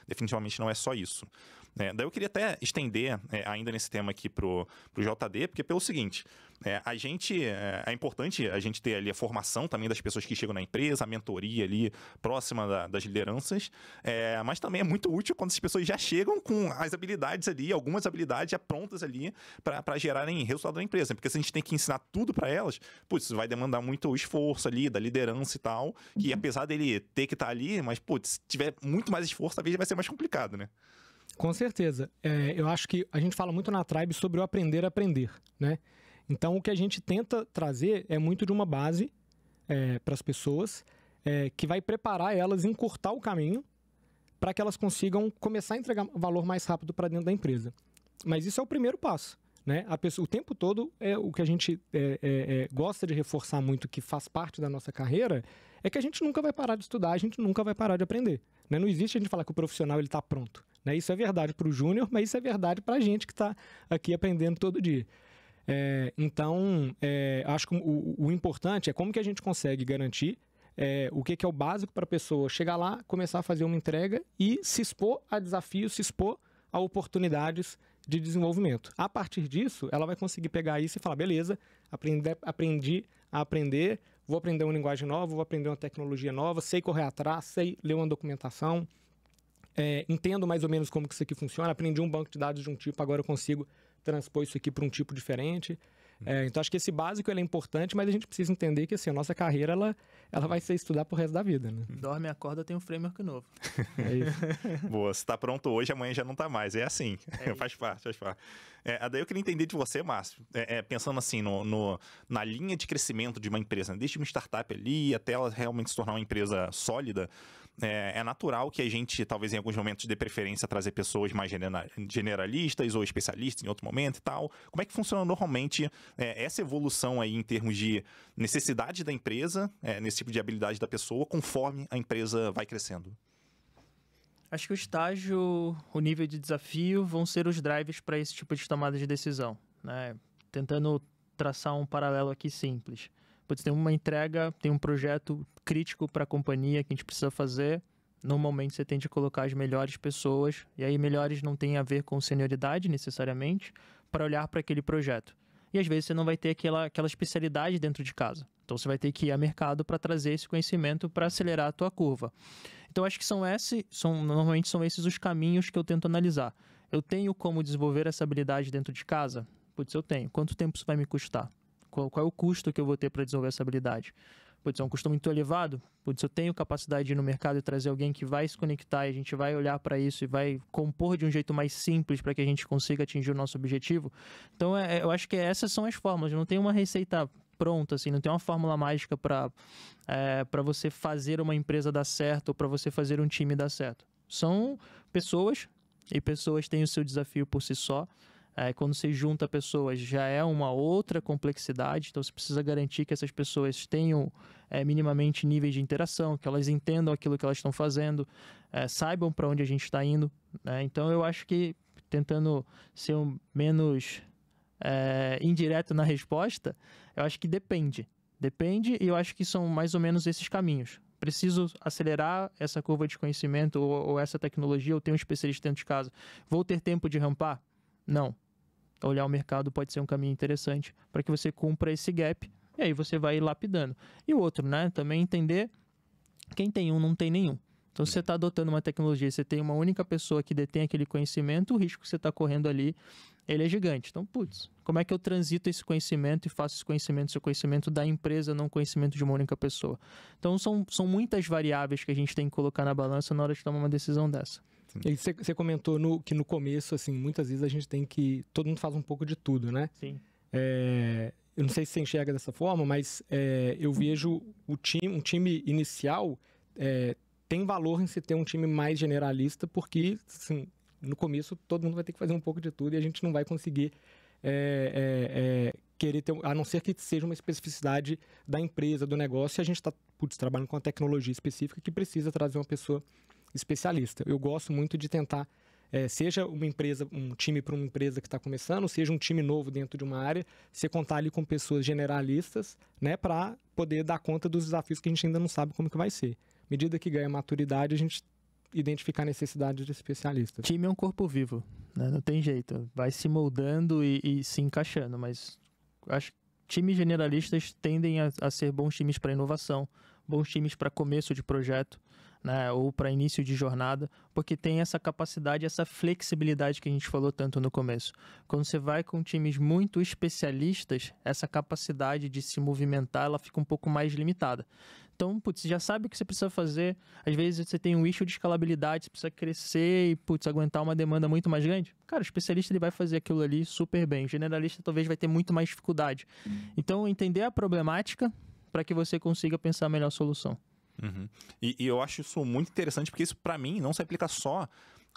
Speaker 1: definitivamente não é só isso. Daí eu queria até estender ainda nesse tema aqui pro JD, porque pelo seguinte, é importante a gente ter ali a formação também das pessoas que chegam na empresa, a mentoria ali próxima das lideranças, mas também é muito útil quando as pessoas já chegam com as habilidades ali, algumas habilidades já prontas ali para gerarem resultado na empresa, porque se a gente tem que ensinar tudo para elas, putz, vai demandar muito esforço ali da liderança e tal, que apesar dele ter que estar ali, mas putz, se tiver muito mais esforço, talvez vai ser mais complicado, né?
Speaker 2: Com certeza. Eu acho que a gente fala muito na Tribe sobre o aprender a aprender, né? Então, o que a gente tenta trazer é muito de uma base para as pessoas, que vai preparar elas, encurtar o caminho para que elas consigam começar a entregar valor mais rápido para dentro da empresa. Mas isso é o primeiro passo, né? A pessoa, o tempo todo, o que a gente gosta de reforçar muito, que faz parte da nossa carreira, é que a gente nunca vai parar de estudar, a gente nunca vai parar de aprender, né? Não existe a gente falar que o profissional está pronto, né? Isso é verdade para o júnior, mas isso é verdade para a gente que está aqui aprendendo todo dia. Então, acho que o importante é como que a gente consegue garantir o que é o básico para a pessoa chegar lá, começar a fazer uma entrega e se expor a desafios, se expor a oportunidades de desenvolvimento. A partir disso, ela vai conseguir pegar isso e falar, beleza, aprendi a aprender, vou aprender uma linguagem nova, vou aprender uma tecnologia nova, sei correr atrás, sei ler uma documentação, entendo mais ou menos como que isso aqui funciona, aprendi um banco de dados de um tipo, agora eu consigo transpor isso aqui para um tipo diferente. Então, acho que esse básico ele é importante, mas a gente precisa entender que assim, a nossa carreira ela vai ser estudar pro resto da vida, né?
Speaker 3: Dorme, acorda, tem um framework novo.
Speaker 2: É isso.
Speaker 1: Boa, se tá pronto hoje, amanhã já não tá mais. É assim, faz parte. Daí eu queria entender de você, Márcio, pensando assim, na linha de crescimento de uma empresa, né? Desde uma startup ali até ela realmente se tornar uma empresa sólida, é natural que a gente, talvez em alguns momentos, dê preferência a trazer pessoas mais generalistas ou especialistas em outro momento e tal. Como é que funciona normalmente essa evolução aí em termos de necessidade da empresa, nesse tipo de habilidade da pessoa, conforme a empresa vai crescendo?
Speaker 3: Acho que o estágio, o nível de desafio vão ser os drivers para esse tipo de tomada de decisão, né? Tentando traçar um paralelo aqui simples. Pode ter uma entrega, tem um projeto crítico para a companhia que a gente precisa fazer. Normalmente você tende a colocar as melhores pessoas, e aí melhores não tem a ver com senioridade necessariamente, para olhar para aquele projeto. E às vezes você não vai ter aquela especialidade dentro de casa. Então você vai ter que ir ao mercado para trazer esse conhecimento para acelerar a tua curva. Então acho que normalmente são esses os caminhos que eu tento analisar. Eu tenho como desenvolver essa habilidade dentro de casa? Putz, eu tenho. Quanto tempo isso vai me custar? Qual é o custo que eu vou ter para desenvolver essa habilidade? Putz, é um custo muito elevado? Putz, eu tenho capacidade de ir no mercado e trazer alguém que vai se conectar e a gente vai olhar para isso e vai compor de um jeito mais simples para que a gente consiga atingir o nosso objetivo? Então, eu acho que essas são as fórmulas. Não tem uma receita pronta, assim, não tem uma fórmula mágica para você fazer uma empresa dar certo ou para você fazer um time dar certo. São pessoas, e pessoas têm o seu desafio por si só. Quando você junta pessoas, já é uma outra complexidade, então você precisa garantir que essas pessoas tenham minimamente níveis de interação, que elas entendam aquilo que elas estão fazendo, saibam para onde a gente está indo, né? Então eu acho que, tentando ser menos indireto na resposta, eu acho que depende, e eu acho que são mais ou menos esses caminhos. Preciso acelerar essa curva de conhecimento ou essa tecnologia, eu tenho um especialista dentro de casa. Vou ter tempo de rampar? Não. Olhar o mercado pode ser um caminho interessante para que você cumpra esse gap e aí você vai lapidando. E o outro, né? Também entender quem tem um não tem nenhum. Então, se você está adotando uma tecnologia, você tem uma única pessoa que detém aquele conhecimento, o risco que você está correndo ali, ele é gigante. Então, como é que eu transito esse conhecimento e faço esse conhecimento ser conhecimento da empresa, não conhecimento de uma única pessoa? Então, são muitas variáveis que a gente tem que colocar na balança na hora de tomar uma decisão dessa.
Speaker 2: E você comentou que no começo, assim, muitas vezes a gente tem que... Todo mundo faz um pouco de tudo, né?
Speaker 3: Sim.
Speaker 2: Eu não sei se você enxerga dessa forma, mas eu vejo um time inicial tem valor em se ter um time mais generalista, porque, assim, no começo todo mundo vai ter que fazer um pouco de tudo e a gente não vai conseguir querer ter... A não ser que seja uma especificidade da empresa, do negócio, e a gente está trabalhando com uma tecnologia específica que precisa trazer uma pessoa especialista. Eu gosto muito de tentar, seja um time para uma empresa que está começando, seja um time novo dentro de uma área, você contar ali com pessoas generalistas, né, para poder dar conta dos desafios que a gente ainda não sabe como que vai ser. À medida que ganha maturidade, a gente identificar a necessidade de especialistas.
Speaker 3: Time é um corpo vivo, né? Não tem jeito. Vai se moldando e se encaixando, mas acho que times generalistas tendem a ser bons times para inovação, bons times para começo de projeto, né, ou para início de jornada, porque tem essa capacidade, essa flexibilidade que a gente falou tanto no começo. Quando você vai com times muito especialistas, essa capacidade de se movimentar, ela fica um pouco mais limitada. Então, putz, você já sabe o que você precisa fazer. Às vezes você tem um issue de escalabilidade, você precisa crescer e, putz, aguentar uma demanda muito mais grande. Cara, o especialista ele vai fazer aquilo ali super bem. O generalista talvez vai ter muito mais dificuldade. Então, entender a problemática para que você consiga pensar a melhor solução.
Speaker 1: Uhum. E eu acho isso muito interessante, porque isso, para mim, não se aplica só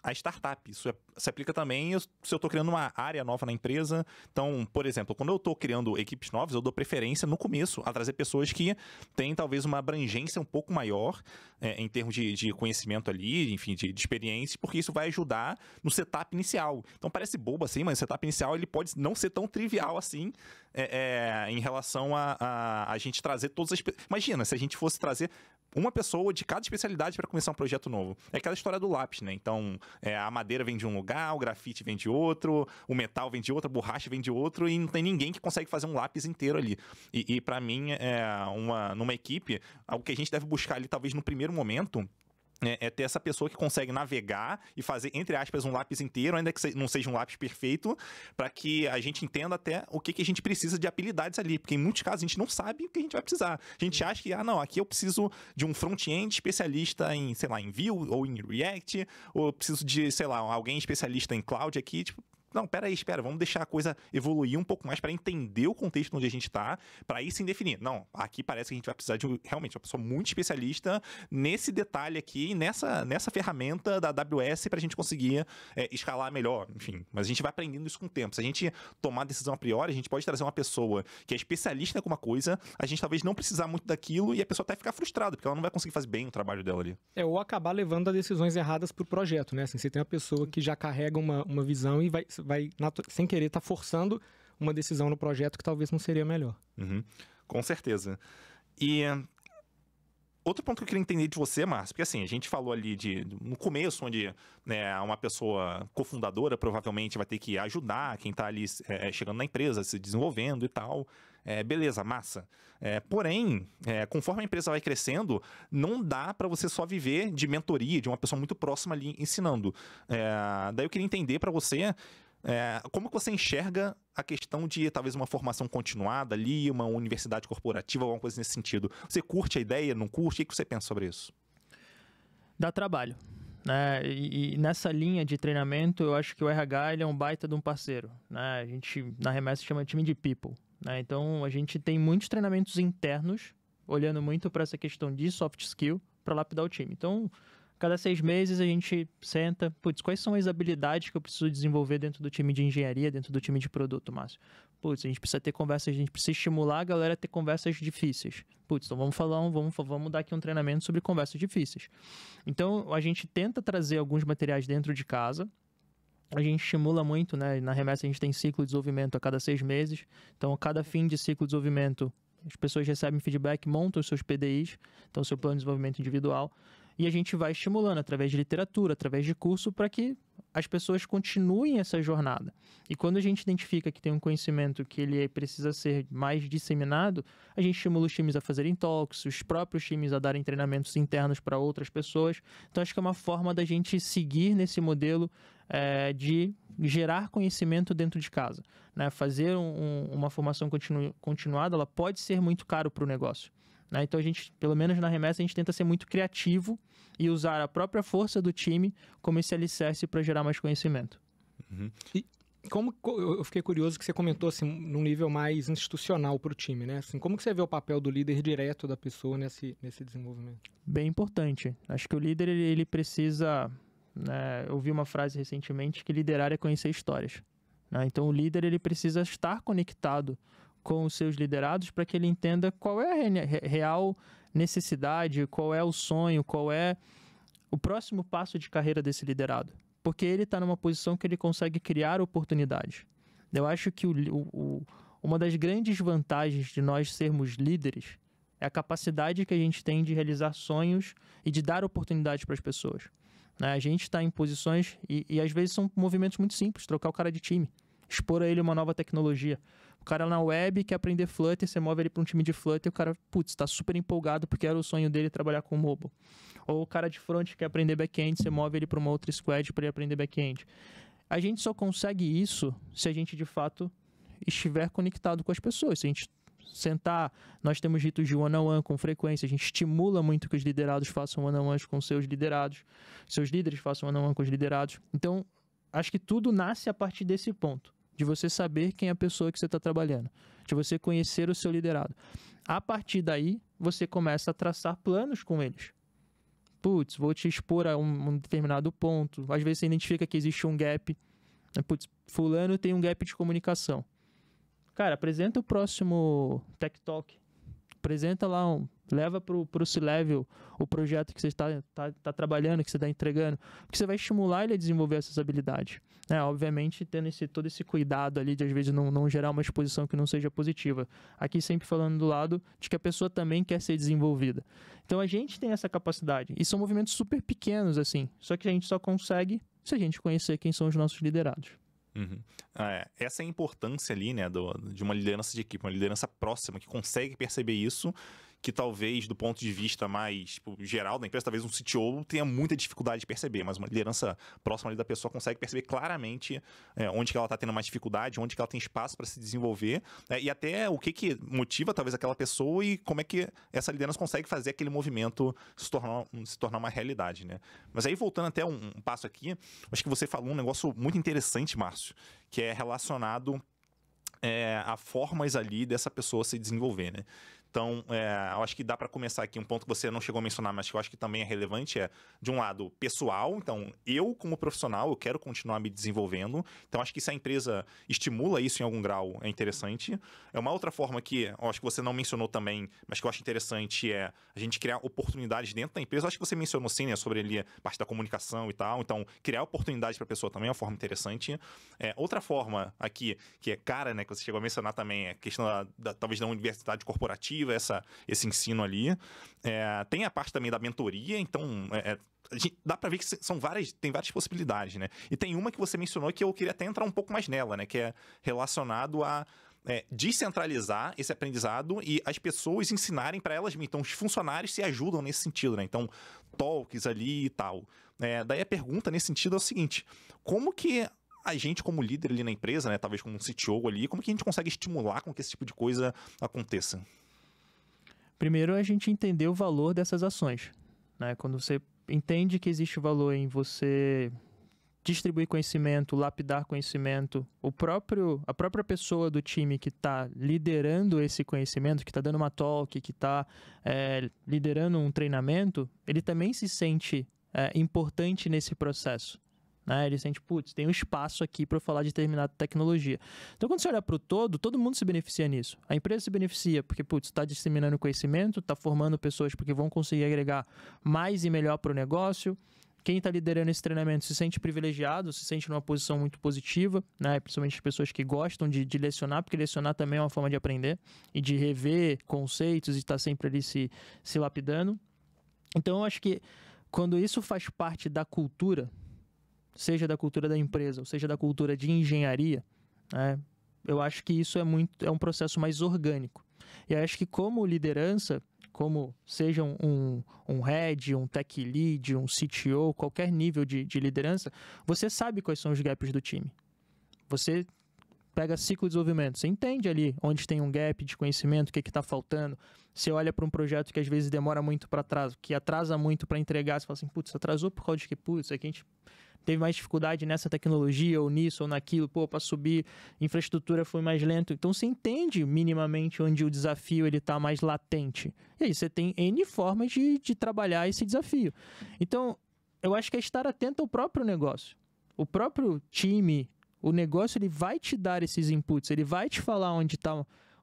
Speaker 1: a startup. Isso se aplica também se eu estou criando uma área nova na empresa. Então, por exemplo, quando eu estou criando equipes novas, eu dou preferência no começo a trazer pessoas que têm talvez uma abrangência um pouco maior em termos de conhecimento ali, enfim, de experiência, porque isso vai ajudar no setup inicial. Então, parece bobo assim, mas o setup inicial ele pode não ser tão trivial assim em relação a gente trazer todas as... Imagina, se a gente fosse trazer uma pessoa de cada especialidade para começar um projeto novo. É aquela história do lápis, né? Então, a madeira vem de um lugar, o grafite vem de outro, o metal vem de outro, a borracha vem de outro, e não tem ninguém que consegue fazer um lápis inteiro ali. E para mim, numa equipe, algo que a gente deve buscar ali, talvez no primeiro momento, é ter essa pessoa que consegue navegar e fazer, entre aspas, um lápis inteiro, ainda que não seja um lápis perfeito, para que a gente entenda até o que a gente precisa de habilidades ali, porque em muitos casos a gente não sabe o que a gente vai precisar. A gente acha que, não, aqui eu preciso de um front-end especialista em, sei lá, em Vue ou em React, ou eu preciso de, sei lá, alguém especialista em Cloud aqui, tipo... Não, espera, vamos deixar a coisa evoluir um pouco mais para entender o contexto onde a gente está, para aí sim definir. Não, aqui parece que a gente vai precisar de realmente uma pessoa muito especialista nesse detalhe aqui, nessa ferramenta da AWS para a gente conseguir escalar melhor, enfim. Mas a gente vai aprendendo isso com o tempo. Se a gente tomar a decisão a priori, a gente pode trazer uma pessoa que é especialista em alguma coisa, a gente talvez não precisar muito daquilo e a pessoa até ficar frustrada, porque ela não vai conseguir fazer bem o trabalho dela ali.
Speaker 2: Ou acabar levando a decisões erradas para o projeto, né? Assim, você tem uma pessoa que já carrega uma visão e vai sem querer, estar forçando uma decisão no projeto que talvez não seria melhor.
Speaker 1: Uhum, com certeza. E outro ponto que eu queria entender de você, Márcio, porque assim, a gente falou ali no começo, onde uma pessoa cofundadora provavelmente vai ter que ajudar quem está ali chegando na empresa, se desenvolvendo e tal. Beleza, massa. Porém, conforme a empresa vai crescendo, não dá para você só viver de mentoria, de uma pessoa muito próxima ali ensinando. Daí eu queria entender para você como que você enxerga a questão de talvez uma formação continuada ali, uma universidade corporativa, alguma coisa nesse sentido. Você curte a ideia, não curte? O que você pensa sobre isso?
Speaker 3: Dá trabalho. E nessa linha de treinamento, eu acho que o RH ele é um baita de um parceiro. A gente, na Remessa, chama time de people. Então, a gente tem muitos treinamentos internos, olhando muito para essa questão de soft skill, para lapidar o time. Então, cada 6 meses a gente senta, quais são as habilidades que eu preciso desenvolver dentro do time de engenharia, dentro do time de produto, Márcio? A gente precisa ter conversas, a gente precisa estimular a galera a ter conversas difíceis. Então vamos dar aqui um treinamento sobre conversas difíceis. Então, a gente tenta trazer alguns materiais dentro de casa. A gente estimula muito, né? Na Remessa a gente tem ciclo de desenvolvimento a cada 6 meses. Então, a cada fim de ciclo de desenvolvimento, as pessoas recebem feedback, montam os seus PDIs, então o seu plano de desenvolvimento individual. E a gente vai estimulando através de literatura, através de curso, para que as pessoas continuem essa jornada. E quando a gente identifica que tem um conhecimento que ele precisa ser mais disseminado, a gente estimula os times a fazerem talks, os próprios times a darem treinamentos internos para outras pessoas. Então, acho que é uma forma da gente seguir nesse modelo de gerar conhecimento dentro de casa. Fazer uma formação continuada, ela pode ser muito caro para o negócio. Então, a gente, pelo menos na Remessa, a gente tenta ser muito criativo e usar a própria força do time como esse alicerce para gerar mais conhecimento.
Speaker 2: Uhum. E eu fiquei curioso que você comentou assim, num nível mais institucional para o time, né? Assim, como que você vê o papel do líder direto da pessoa nesse desenvolvimento?
Speaker 3: Bem importante. Acho que o líder ele precisa... eu vi uma frase recentemente que liderar é conhecer histórias. Então, o líder ele precisa estar conectado com os seus liderados para que ele entenda qual é a real necessidade, qual é o sonho, qual é o próximo passo de carreira desse liderado. Porque ele está numa posição que ele consegue criar oportunidades. Eu acho que uma das grandes vantagens de nós sermos líderes é a capacidade que a gente tem de realizar sonhos e de dar oportunidades para as pessoas. A gente está em posições, e às vezes são movimentos muito simples, trocar o cara de time, expor a ele uma nova tecnologia. O cara na web quer aprender Flutter, você move ele para um time de Flutter e o cara, está super empolgado porque era o sonho dele trabalhar com mobile. Ou o cara de front quer aprender back-end, você move ele para uma outra squad para ele aprender back-end. A gente só consegue isso se a gente, de fato, estiver conectado com as pessoas, se a gente sentar, nós temos ritos de one-on-one com frequência, a gente estimula muito que os liderados façam one-on-ones com seus liderados, seus líderes façam one-on-one com os liderados. Então, acho que tudo nasce a partir desse ponto, de você saber quem é a pessoa que você está trabalhando, de você conhecer o seu liderado. A partir daí, você começa a traçar planos com eles. Putz, vou te expor a um determinado ponto. Às vezes você identifica que existe um gap. Putz, fulano tem um gap de comunicação. Cara, apresenta o próximo Tech Talk. Apresenta lá, leva para o C-Level o projeto que você está trabalhando, que você está entregando. Porque você vai estimular ele a desenvolver essas habilidades. Obviamente, tendo todo esse cuidado ali de, às vezes, não gerar uma exposição que não seja positiva. Aqui sempre falando do lado de que a pessoa também quer ser desenvolvida. Então, a gente tem essa capacidade. E são movimentos super pequenos, assim. Só que a gente só consegue se a gente conhecer quem são os nossos liderados.
Speaker 1: Uhum. Essa é a importância ali, né, de uma liderança de equipe, uma liderança próxima, que consegue perceber isso, que talvez, do ponto de vista mais geral da empresa, talvez um CTO tenha muita dificuldade de perceber, mas uma liderança próxima ali da pessoa consegue perceber claramente onde que ela está tendo mais dificuldade, onde que ela tem espaço para se desenvolver, e até o que motiva talvez aquela pessoa e como é que essa liderança consegue fazer aquele movimento se tornar uma realidade, né? Mas aí, voltando até um passo aqui, acho que você falou um negócio muito interessante, Márcio, que é relacionado a formas ali dessa pessoa se desenvolver, né? Então, eu acho que dá para começar aqui um ponto que você não chegou a mencionar, mas que eu acho que também é relevante, de um lado, pessoal. Então, eu, como profissional, eu quero continuar me desenvolvendo. Então, acho que se a empresa estimula isso em algum grau, é interessante. Uma outra forma que eu acho que você não mencionou também, mas que eu acho interessante, é a gente criar oportunidades dentro da empresa. Eu acho que você mencionou sim, né, sobre ali a parte da comunicação e tal. Então, criar oportunidades para a pessoa também é uma forma interessante. Outra forma aqui, que é cara, né, que você chegou a mencionar também, é a questão talvez da universidade corporativa, esse ensino ali. Tem a parte também da mentoria, então dá para ver que tem várias possibilidades, né? E tem uma que você mencionou que eu queria até entrar um pouco mais nela, né? Que é relacionado a descentralizar esse aprendizado e as pessoas ensinarem para elas mesmas. Então, os funcionários se ajudam nesse sentido, né? Então, talks ali e tal. Daí a pergunta nesse sentido é o seguinte: como que a gente, como líder ali na empresa, né? Talvez como um CTO ali, como que a gente consegue estimular com que esse tipo de coisa aconteça?
Speaker 3: Primeiro, a gente entender o valor dessas ações, né? Quando você entende que existe valor em você distribuir conhecimento, lapidar conhecimento, a própria pessoa do time que está liderando esse conhecimento, que está dando uma talk, que está liderando um treinamento, ele também se sente importante nesse processo. Ele sente, putz, tem um espaço aqui para eu falar de determinada tecnologia. Então, quando você olha para o todo mundo se beneficia nisso. A empresa se beneficia porque, putz, está disseminando conhecimento, está formando pessoas porque vão conseguir agregar mais e melhor para o negócio. Quem está liderando esse treinamento se sente privilegiado, se sente numa posição muito positiva, né? Principalmente as pessoas que gostam de lecionar, porque lecionar também é uma forma de aprender e de rever conceitos e estar sempre ali se lapidando. Então, eu acho que quando isso faz parte da cultura, seja da cultura da empresa, ou seja da cultura de engenharia, né, eu acho que isso é um processo mais orgânico. E eu acho que como liderança, como seja um head, um tech lead, um CTO, qualquer nível de liderança, você sabe quais são os gaps do time. Você pega ciclo de desenvolvimento, você entende ali onde tem um gap de conhecimento, o que está faltando. Você olha para um projeto que às vezes demora muito para trás, que atrasa muito para entregar, você fala assim, putz, atrasou por causa de que, putz, aqui a gente teve mais dificuldade nessa tecnologia, ou nisso, ou naquilo, para subir, infraestrutura foi mais lento. Então, você entende minimamente onde o desafio está mais latente. E aí, você tem N formas de trabalhar esse desafio. Então, eu acho que é estar atento ao próprio negócio. O próprio time, o negócio, ele vai te dar esses inputs, ele vai te falar onde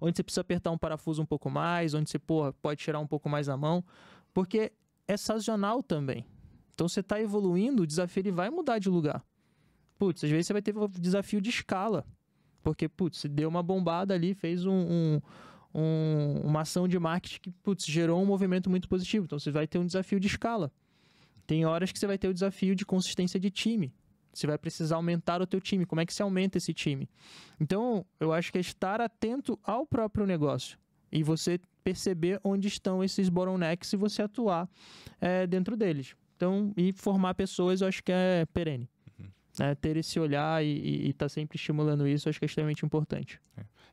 Speaker 3: você precisa apertar um parafuso um pouco mais, onde você pode tirar um pouco mais a mão, porque é sazonal também. Então, você está evoluindo, o desafio ele vai mudar de lugar. Putz, às vezes você vai ter um desafio de escala. Porque, putz, você deu uma bombada ali, fez uma ação de marketing que, putz, gerou um movimento muito positivo. Então, você vai ter um desafio de escala. Tem horas que você vai ter o desafio de consistência de time. Você vai precisar aumentar o teu time. Como é que você aumenta esse time? Então, eu acho que é estar atento ao próprio negócio. E você perceber onde estão esses bottlenecks e você atuar dentro deles. Então, e formar pessoas, eu acho que é perene. Ter esse olhar e estar sempre estimulando isso, eu acho que é extremamente importante.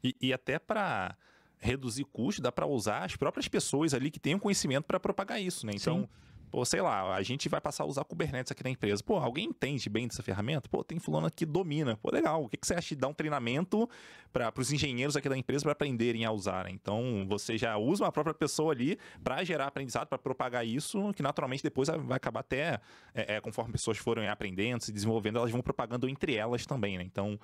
Speaker 1: E até para reduzir custo, dá para usar as próprias pessoas ali que tenham conhecimento para propagar isso, né? Então, pô, sei lá, a gente vai passar a usar Kubernetes aqui na empresa. Pô, alguém entende bem dessa ferramenta? Pô, tem fulano que domina. Pô, legal. O que você acha de dar um treinamento para os engenheiros aqui da empresa para aprenderem a usar, né? Então, você já usa uma própria pessoa ali para gerar aprendizado, para propagar isso, que naturalmente depois vai acabar até, conforme pessoas forem aprendendo, se desenvolvendo, elas vão propagando entre elas também, né? Então,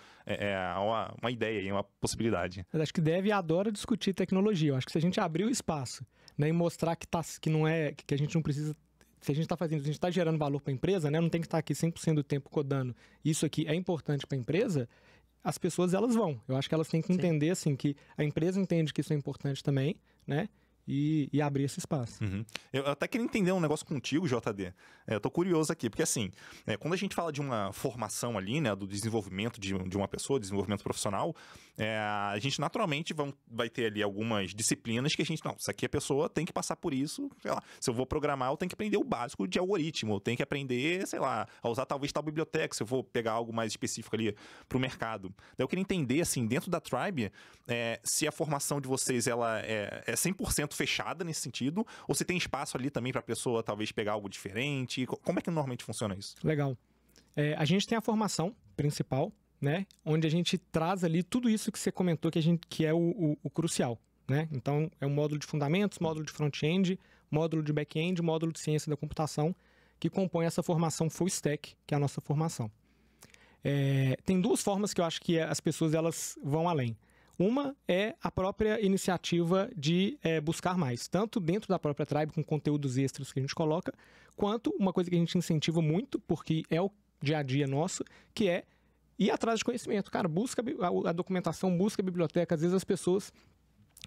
Speaker 1: uma ideia aí, uma possibilidade.
Speaker 2: Eu acho que deve e adora discutir tecnologia. Eu acho que se a gente abrir o espaço, né, e mostrar que não é, que a gente não precisa. Se a gente está gerando valor para a empresa, né, não tem que estar aqui 100% do tempo codando. Isso aqui é importante para a empresa, as pessoas elas vão. Eu acho que elas têm que entender assim, que a empresa entende que isso é importante também, né? E abrir esse espaço.
Speaker 1: Uhum. Eu até queria entender um negócio contigo, JD. Eu tô curioso aqui, porque assim, quando a gente fala de uma formação ali, né, do desenvolvimento de uma pessoa, desenvolvimento profissional, a gente naturalmente vai ter ali algumas disciplinas que a gente, não, isso aqui a pessoa tem que passar por isso, sei lá, se eu vou programar, eu tenho que aprender o básico de algoritmo, eu tenho que aprender, sei lá, a usar talvez tal biblioteca, se eu vou pegar algo mais específico ali pro mercado. Daí eu queria entender, assim, dentro da Tribe, se a formação de vocês, ela é 100% fechada nesse sentido, ou se tem espaço ali também para a pessoa talvez pegar algo diferente? Como é que normalmente funciona isso?
Speaker 2: Legal. A gente tem a formação principal, né, onde a gente traz ali tudo isso que você comentou que é o crucial, né? Então, é um módulo de fundamentos, módulo de front-end, módulo de back-end, módulo de ciência da computação, que compõe essa formação full stack, que é a nossa formação. Tem duas formas que eu acho que as pessoas elas vão além. Uma é a própria iniciativa de buscar mais, tanto dentro da própria Tribe, com conteúdos extras que a gente coloca, quanto uma coisa que a gente incentiva muito, porque é o dia a dia nosso, que é ir atrás de conhecimento. Cara, busca a documentação, busca a biblioteca. Às vezes as pessoas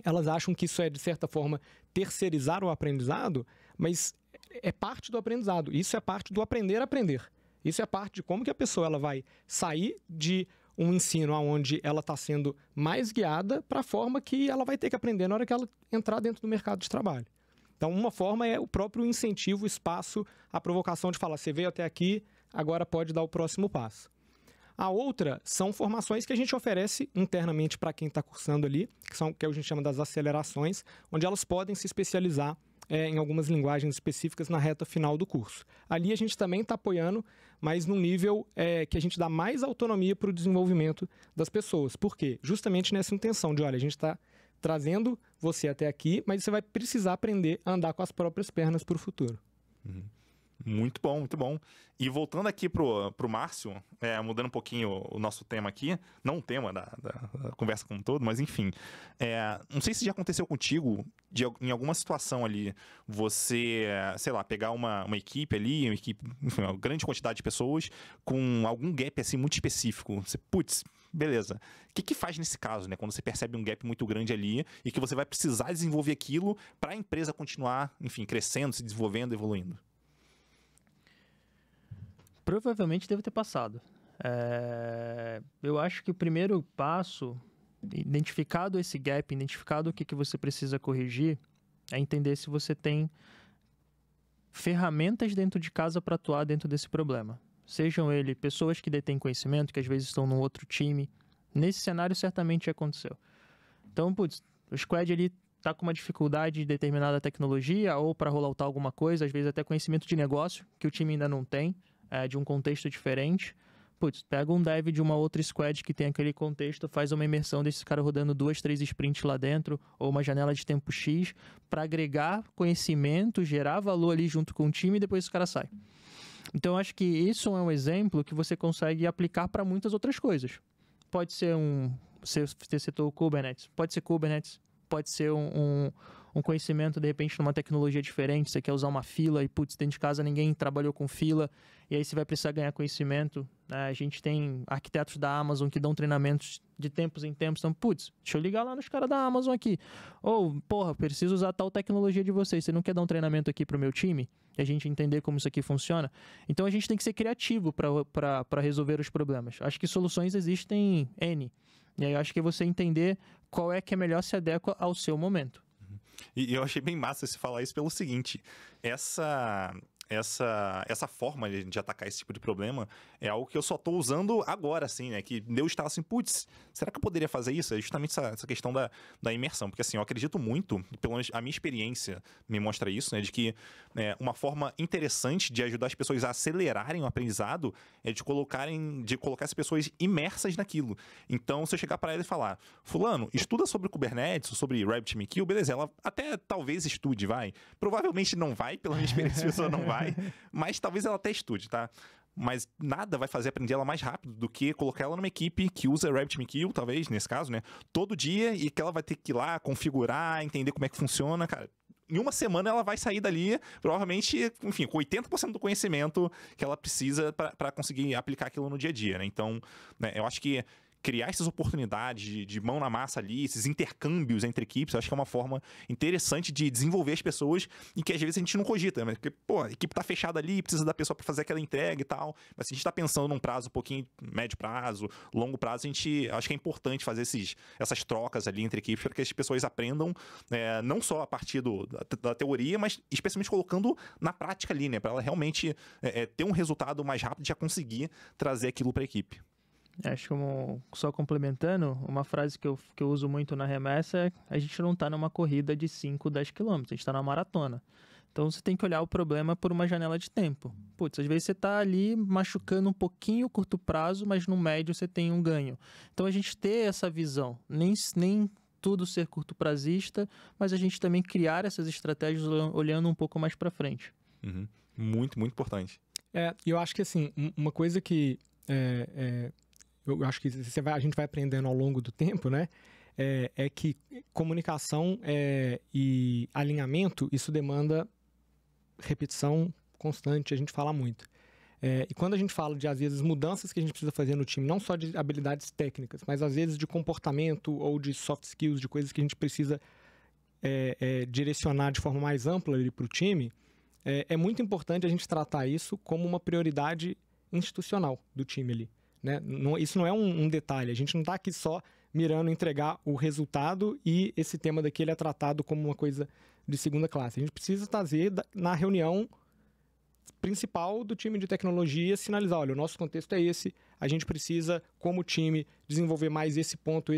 Speaker 2: elas acham que isso é, de certa forma, terceirizar o aprendizado, mas é parte do aprendizado. Isso é parte do aprender a aprender. Isso é parte de como que a pessoa ela vai sair de um ensino onde ela está sendo mais guiada para a forma que ela vai ter que aprender na hora que ela entrar dentro do mercado de trabalho. Então, uma forma é o próprio incentivo, o espaço, a provocação de falar, você veio até aqui, agora pode dar o próximo passo. A outra são formações que a gente oferece internamente para quem está cursando ali, que a gente chama das acelerações, onde elas podem se especializar em algumas linguagens específicas na reta final do curso. Ali a gente também está apoiando, mas num nível que a gente dá mais autonomia para o desenvolvimento das pessoas. Por quê? Justamente nessa intenção de, olha, a gente está trazendo você até aqui, mas você vai precisar aprender a andar com as próprias pernas para o futuro.
Speaker 1: Uhum. Muito bom, muito bom. E voltando aqui pro Márcio, mudando um pouquinho o nosso tema aqui, não o tema da conversa como um todo, mas enfim, não sei se já aconteceu contigo, em alguma situação ali, você, sei lá, pegar uma equipe ali, enfim, uma grande quantidade de pessoas, com algum gap assim muito específico. Você, putz, beleza. O que faz nesse caso, né? Quando você percebe um gap muito grande ali e que você vai precisar desenvolver aquilo para a empresa continuar, enfim, crescendo, se desenvolvendo, evoluindo?
Speaker 3: Provavelmente deve ter passado. Eu acho que o primeiro passo, identificado esse gap, identificado o que você precisa corrigir, é entender se você tem ferramentas dentro de casa para atuar dentro desse problema. Sejam ele pessoas que detêm conhecimento, que às vezes estão num outro time. Nesse cenário, certamente aconteceu. Então, o squad ali está com uma dificuldade de determinada tecnologia ou para rolloutar alguma coisa, às vezes até conhecimento de negócio, que o time ainda não tem. De um contexto diferente, pega um dev de uma outra squad que tem aquele contexto, faz uma imersão desse cara rodando 2, 3 sprints lá dentro, ou uma janela de tempo X, para agregar conhecimento, gerar valor ali junto com o time e depois esse cara sai. Então, acho que isso é um exemplo que você consegue aplicar para muitas outras coisas. Pode ser você citou o Kubernetes, pode ser um conhecimento, de repente, numa tecnologia diferente, você quer usar uma fila e, dentro de casa ninguém trabalhou com fila, e aí você vai precisar ganhar conhecimento. A gente tem arquitetos da Amazon que dão treinamentos de tempos em tempos, então, deixa eu ligar lá nos caras da Amazon aqui. Ou, preciso usar tal tecnologia de vocês, você não quer dar um treinamento aqui para o meu time? E a gente entender como isso aqui funciona? Então, a gente tem que ser criativo para resolver os problemas. Acho que soluções existem N. E aí, eu acho que é você entender qual é que melhor se adequa ao seu momento.
Speaker 1: E eu achei bem massa você falar isso pelo seguinte, essa forma de atacar esse tipo de problema é algo que eu só tô usando agora, assim, né? Que Deus estava assim, putz, será que eu poderia fazer isso? É justamente essa questão da imersão. Porque, assim, eu acredito muito, pelo menos a minha experiência me mostra isso, né? De que uma forma interessante de ajudar as pessoas a acelerarem o aprendizado é de colocar as pessoas imersas naquilo. Então, se eu chegar para ela e falar, fulano, estuda sobre Kubernetes, sobre RabbitMQ, beleza, ela até talvez estude, vai. Provavelmente não vai, pela minha experiência, a pessoa não vai, mas talvez ela até estude, tá? Mas nada vai fazer aprender ela mais rápido do que colocar ela numa equipe que usa RabbitMQ, talvez, nesse caso, né? Todo dia, e que ela vai ter que ir lá, configurar, entender como é que funciona, cara. Em uma semana ela vai sair dali, provavelmente, enfim, com 80% do conhecimento que ela precisa para conseguir aplicar aquilo no dia a dia, né? Então, né, eu acho que criar essas oportunidades de mão na massa ali, esses intercâmbios entre equipes, eu acho que é uma forma interessante de desenvolver as pessoas e que às vezes a gente não cogita, né? Porque, pô, a equipe tá fechada ali, precisa da pessoa para fazer aquela entrega e tal, mas se a gente tá pensando num prazo um pouquinho médio prazo, longo prazo, acho que é importante fazer essas trocas ali entre equipes para que as pessoas aprendam não só a partir da teoria, mas especialmente colocando na prática ali, né? Para ela realmente ter um resultado mais rápido e já conseguir trazer aquilo para a equipe.
Speaker 3: Acho que só complementando, uma frase que eu uso muito na remessa é: a gente não está numa corrida de 5, 10 quilômetros, a gente está numa maratona. Então você tem que olhar o problema por uma janela de tempo. Putz, às vezes você está ali machucando um pouquinho o curto prazo, mas no médio você tem um ganho. Então a gente ter essa visão, nem tudo ser curto prazista, mas a gente também criar essas estratégias olhando um pouco mais para frente.
Speaker 1: Uhum. Muito, muito importante.
Speaker 2: E eu acho que assim, uma coisa que eu acho que a gente vai aprendendo ao longo do tempo, né? É que comunicação e alinhamento, isso demanda repetição constante, a gente fala muito. E quando a gente fala de, às vezes, mudanças que a gente precisa fazer no time, não só de habilidades técnicas, mas às vezes de comportamento ou de soft skills, de coisas que a gente precisa direcionar de forma mais ampla para o time, é muito importante a gente tratar isso como uma prioridade institucional do time ali. Né? Isso não é um detalhe, a gente não está aqui só mirando entregar o resultado e esse tema daqui ele é tratado como uma coisa de segunda classe. A gente precisa trazer na reunião principal do time de tecnologia, sinalizar, olha, o nosso contexto é esse, a gente precisa, como time, desenvolver mais esse ponto,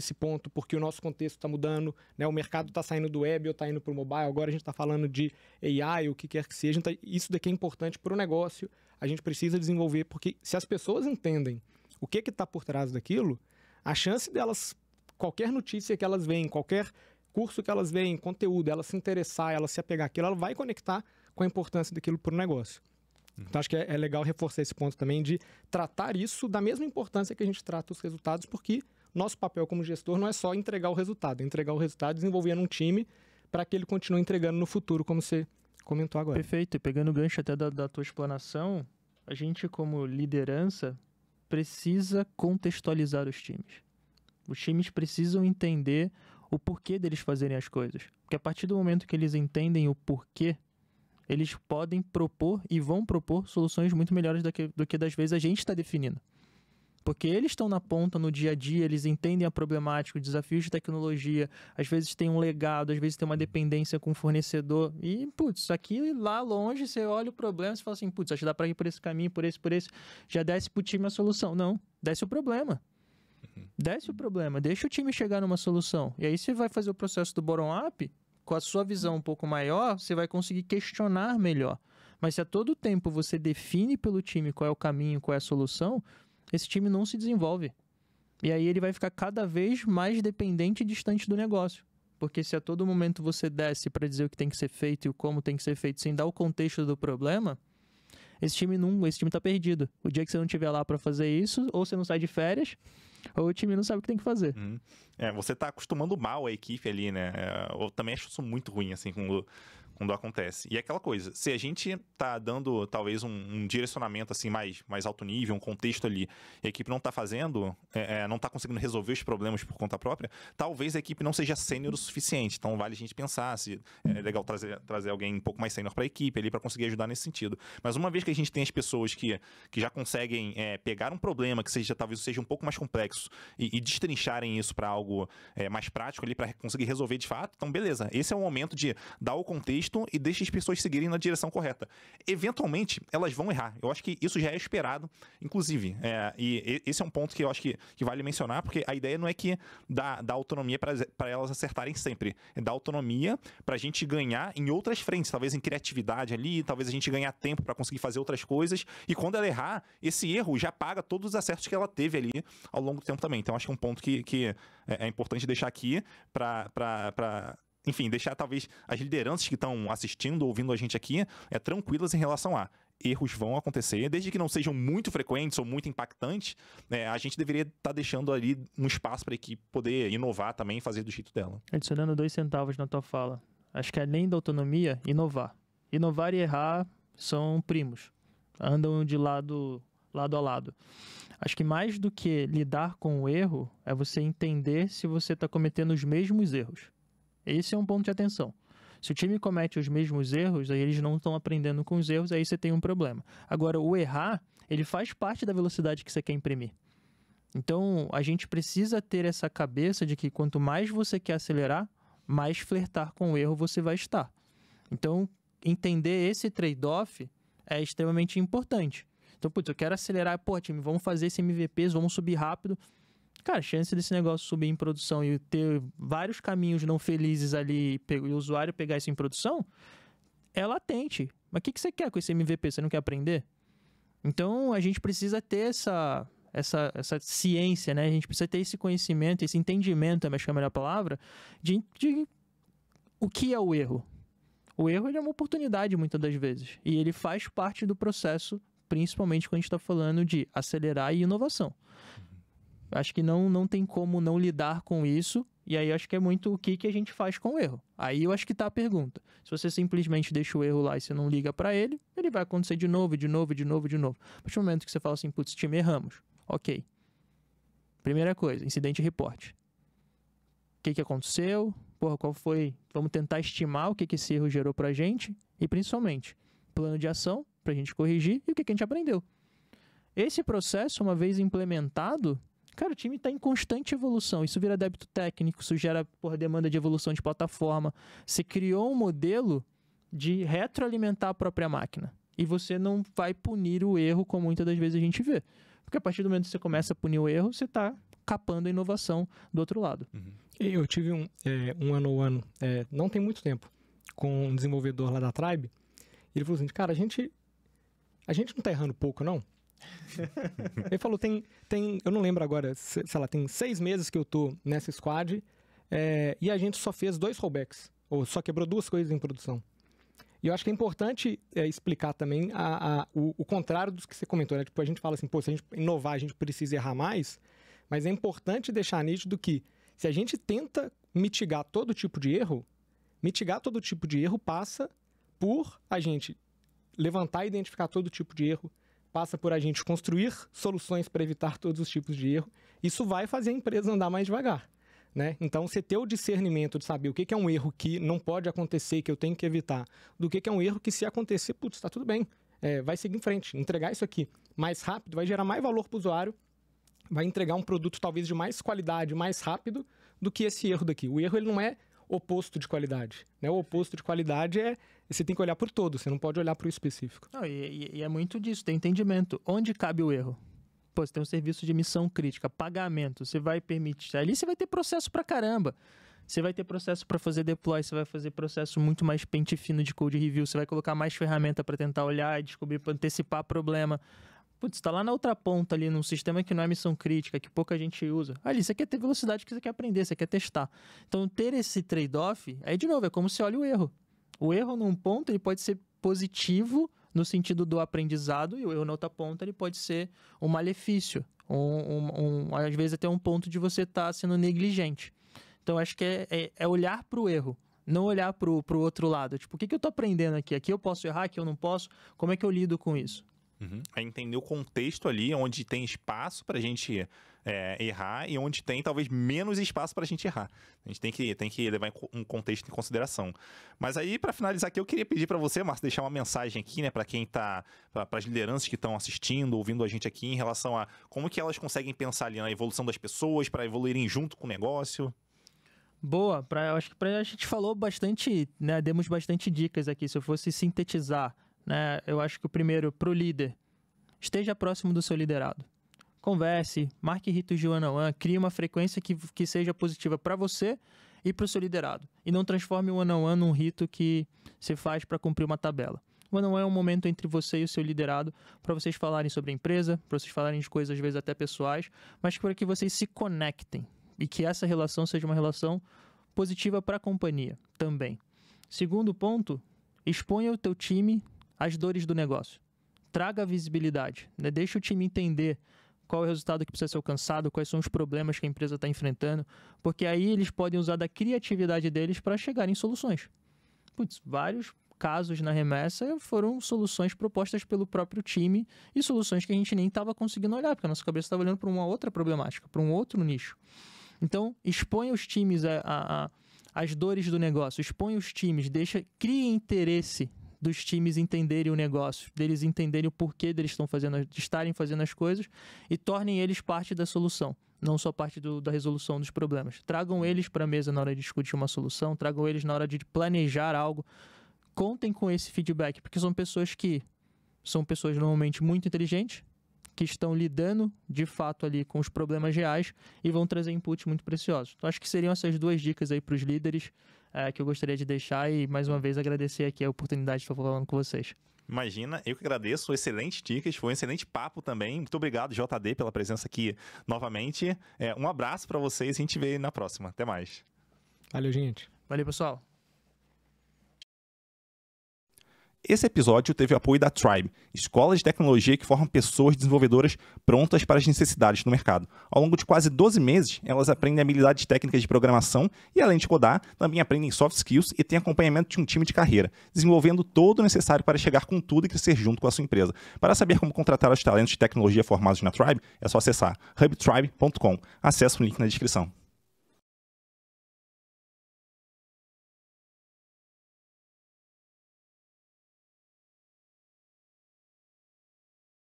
Speaker 2: porque o nosso contexto está mudando, né? O mercado está saindo do web ou está indo para o mobile, agora a gente está falando de AI, o que quer que seja, então, isso daqui é importante para o negócio, a gente precisa desenvolver, porque se as pessoas entendem o que está por trás daquilo, a chance delas, qualquer notícia que elas veem, qualquer curso que elas veem, conteúdo, elas se interessar, elas se apegar àquilo, ela vai conectar com a importância daquilo para o negócio. Então, acho que é legal reforçar esse ponto também de tratar isso da mesma importância que a gente trata os resultados, porque nosso papel como gestor não é só entregar o resultado, é entregar o resultado desenvolvendo um time para que ele continue entregando no futuro, como você comentou agora.
Speaker 3: Perfeito. E pegando o gancho até da tua explanação, a gente como liderança precisa contextualizar os times. Os times precisam entender o porquê deles fazerem as coisas. Porque a partir do momento que eles entendem o porquê, eles podem propor e vão propor soluções muito melhores do que das vezes a gente está definindo. Porque eles estão na ponta, no dia a dia, eles entendem a problemática, os desafios de tecnologia, às vezes tem um legado, às vezes tem uma dependência com o fornecedor. E, putz, aqui lá longe, você olha o problema e fala assim, putz, acho que dá para ir por esse caminho, por esse, já desce pro time a solução. Não, desce o problema. Desce o problema, deixa o time chegar numa solução. E aí você vai fazer o processo do bottom-up, com a sua visão um pouco maior, você vai conseguir questionar melhor. Mas se a todo tempo você define pelo time qual é o caminho, qual é a solução, esse time não se desenvolve. E aí ele vai ficar cada vez mais dependente e distante do negócio. Porque se a todo momento você desce para dizer o que tem que ser feito e o como tem que ser feito sem dar o contexto do problema, esse time tá perdido. O dia que você não estiver lá para fazer isso, ou você não sai de férias, ou o time não sabe o que tem que fazer.
Speaker 1: Você tá acostumando mal a equipe ali, né? Eu também acho isso muito ruim, assim, quando acontece. E é aquela coisa, se a gente tá dando, talvez, um direcionamento, assim, mais alto nível, um contexto ali, e a equipe não tá fazendo, não tá conseguindo resolver os problemas por conta própria, talvez a equipe não seja sênior o suficiente. Então, vale a gente pensar se é legal trazer alguém um pouco mais sênior pra equipe ali, pra conseguir ajudar nesse sentido. Mas uma vez que a gente tem as pessoas que já conseguem pegar um problema que talvez seja um pouco mais complexo e destrincharem isso pra algo mais prático ali, pra conseguir resolver de fato, então, beleza. Esse é o momento de dar o contexto contexto e deixa as pessoas seguirem na direção correta. Eventualmente, elas vão errar. Eu acho que isso já é esperado, inclusive. E esse é um ponto que eu acho que vale mencionar, porque a ideia não é que dá autonomia para elas acertarem sempre. É dar autonomia para a gente ganhar em outras frentes, talvez em criatividade ali, talvez a gente ganhar tempo para conseguir fazer outras coisas. E quando ela errar, esse erro já paga todos os acertos que ela teve ali ao longo do tempo também. Então, acho que é um ponto que é importante deixar aqui para enfim, deixar talvez as lideranças que estão assistindo, ouvindo a gente aqui, tranquilas em relação a erros vão acontecer, desde que não sejam muito frequentes ou muito impactantes, a gente deveria estar deixando ali um espaço para a equipe poder inovar também e fazer do jeito dela.
Speaker 3: Adicionando 2 centavos na tua fala, acho que além da autonomia, inovar. Inovar e errar são primos, andam de lado a lado. Acho que mais do que lidar com o erro, é você entender se você está cometendo os mesmos erros. Esse é um ponto de atenção. Se o time comete os mesmos erros, aí eles não estão aprendendo com os erros, aí você tem um problema. Agora, o errar, ele faz parte da velocidade que você quer imprimir. Então, a gente precisa ter essa cabeça de que quanto mais você quer acelerar, mais flertar com o erro você vai estar. Então, entender esse trade-off é extremamente importante. Então, putz, eu quero acelerar, time, vamos fazer esse MVPs, vamos subir rápido. Cara, a chance desse negócio subir em produção e ter vários caminhos não felizes ali e o usuário pegar isso em produção é latente. Mas o que você quer com esse MVP? Você não quer aprender? Então, a gente precisa ter essa ciência, né? A gente precisa ter esse conhecimento, esse entendimento, acho que é a melhor palavra, de o que é o erro. O erro ele é uma oportunidade, muitas das vezes. E ele faz parte do processo, principalmente quando a gente está falando de acelerar e inovação. Acho que não tem como não lidar com isso, e aí acho que é muito o que a gente faz com o erro. Aí eu acho que tá a pergunta. Se você simplesmente deixa o erro lá e você não liga para ele, ele vai acontecer de novo. A partir do momento que você fala assim, putz, time, erramos. Ok. Primeira coisa, incidente report. O que aconteceu? Qual foi? Vamos tentar estimar o que esse erro gerou pra gente, e principalmente, plano de ação pra gente corrigir e o que a gente aprendeu. Esse processo, uma vez implementado, cara, o time está em constante evolução. Isso vira débito técnico, isso gera demanda de evolução de plataforma. Você criou um modelo de retroalimentar a própria máquina. E você não vai punir o erro, como muitas das vezes a gente vê. Porque a partir do momento que você começa a punir o erro, você está capando a inovação do outro lado.
Speaker 2: Eu tive um one-on-one, não tem muito tempo, com um desenvolvedor lá da Tribe. Ele falou assim, cara, a gente não está errando pouco, não? Ele falou, eu não lembro agora, sei lá, tem 6 meses que eu tô nessa squad e a gente só fez 2 rollbacks, ou só quebrou 2 coisas em produção. E eu acho que é importante explicar também o contrário dos que você comentou, né? Tipo, a gente fala assim, se a gente inovar, a gente precisa errar mais, mas é importante deixar nítido que se a gente tenta mitigar todo tipo de erro passa por a gente levantar e identificar todo tipo de erro, passa por a gente construir soluções para evitar todos os tipos de erro. Isso vai fazer a empresa andar mais devagar, né? Então, você ter o discernimento de saber o que é um erro que não pode acontecer, que eu tenho que evitar, do que é um erro que, se acontecer, putz, está tudo bem, vai seguir em frente. Entregar isso aqui mais rápido vai gerar mais valor para o usuário, vai entregar um produto talvez de mais qualidade, mais rápido do que esse erro daqui. O erro ele não é oposto de qualidade, né? O oposto de qualidade você tem que olhar por todo, você não pode olhar para o específico.
Speaker 3: Não, e é muito disso, tem entendimento. Onde cabe o erro? Você tem um serviço de missão crítica, pagamento, você vai permitir... Ali você vai ter processo pra caramba. Você vai ter processo para fazer deploy, você vai fazer processo muito mais pente fino de code review, você vai colocar mais ferramenta para tentar olhar e descobrir, para antecipar problema. Putz, está lá na outra ponta ali, num sistema que não é missão crítica, que pouca gente usa. Ali, você quer ter velocidade que você quer aprender, você quer testar. Então, ter esse trade-off, aí de novo, é como você olha o erro. O erro num ponto, ele pode ser positivo no sentido do aprendizado, e o erro na outra ponta, ele pode ser um malefício. Às vezes até um ponto de você estar sendo negligente. Então, acho que é olhar para o erro, não olhar para o outro lado. Tipo, o que eu estou aprendendo aqui? Aqui eu posso errar, aqui eu não posso. Como é que eu lido com isso?
Speaker 1: É entender o contexto ali, onde tem espaço para a gente errar e onde tem talvez menos espaço para a gente errar. A gente tem que levar um contexto em consideração. Mas aí, para finalizar aqui, eu queria pedir para você, Márcio, deixar uma mensagem aqui, né, para quem tá, para as lideranças que estão assistindo, ouvindo a gente aqui, em relação a como que elas conseguem pensar ali na evolução das pessoas para evoluírem junto com o negócio.
Speaker 3: Boa, eu acho que a gente falou bastante, né, demos bastante dicas aqui. Se eu fosse sintetizar, né, eu acho que o primeiro, para o líder, esteja próximo do seu liderado. Converse, marque ritos de one-on-one, crie uma frequência que seja positiva para você e para o seu liderado. E não transforme o one-on-one num rito que você faz para cumprir uma tabela. O one-on-one é um momento entre você e o seu liderado para vocês falarem sobre a empresa, para vocês falarem de coisas às vezes até pessoais, mas para que vocês se conectem e que essa relação seja uma relação positiva para a companhia também. Segundo ponto, exponha o teu time às dores do negócio. Traga a visibilidade, né? Deixa o time entender qual é o resultado que precisa ser alcançado, quais são os problemas que a empresa está enfrentando, porque aí eles podem usar da criatividade deles para chegar em soluções. Putz, vários casos na remessa foram soluções propostas pelo próprio time e soluções que a gente nem estava conseguindo olhar, porque a nossa cabeça estava olhando para uma outra problemática, para um outro nicho. Então, exponha os times às dores do negócio, exponha os times, crie interesse dos times entenderem o negócio, deles entenderem o porquê deles estarem fazendo as coisas e tornem eles parte da solução, não só parte da resolução dos problemas. Tragam eles para a mesa na hora de discutir uma solução, tragam eles na hora de planejar algo. Contem com esse feedback, porque são pessoas normalmente muito inteligentes, que estão lidando, de fato, ali com os problemas reais e vão trazer inputs muito preciosos. Então, acho que seriam essas duas dicas aí para os líderes que eu gostaria de deixar e, mais uma vez, agradecer aqui a oportunidade de estar falando com vocês.
Speaker 1: Imagina, eu que agradeço, excelentes dicas, foi um excelente papo também. Muito obrigado, JD, pela presença aqui novamente. Um abraço para vocês e a gente vê na próxima. Até mais.
Speaker 2: Valeu, gente.
Speaker 3: Valeu, pessoal.
Speaker 1: Esse episódio teve o apoio da Tribe, escola de tecnologia que forma pessoas desenvolvedoras prontas para as necessidades do mercado. Ao longo de quase 12 meses, elas aprendem habilidades técnicas de programação e, além de codar, também aprendem soft skills e têm acompanhamento de um time de carreira, desenvolvendo todo o necessário para chegar com tudo e crescer junto com a sua empresa. Para saber como contratar os talentos de tecnologia formados na Tribe, é só acessar hubtribe.com. Acesse o link na descrição.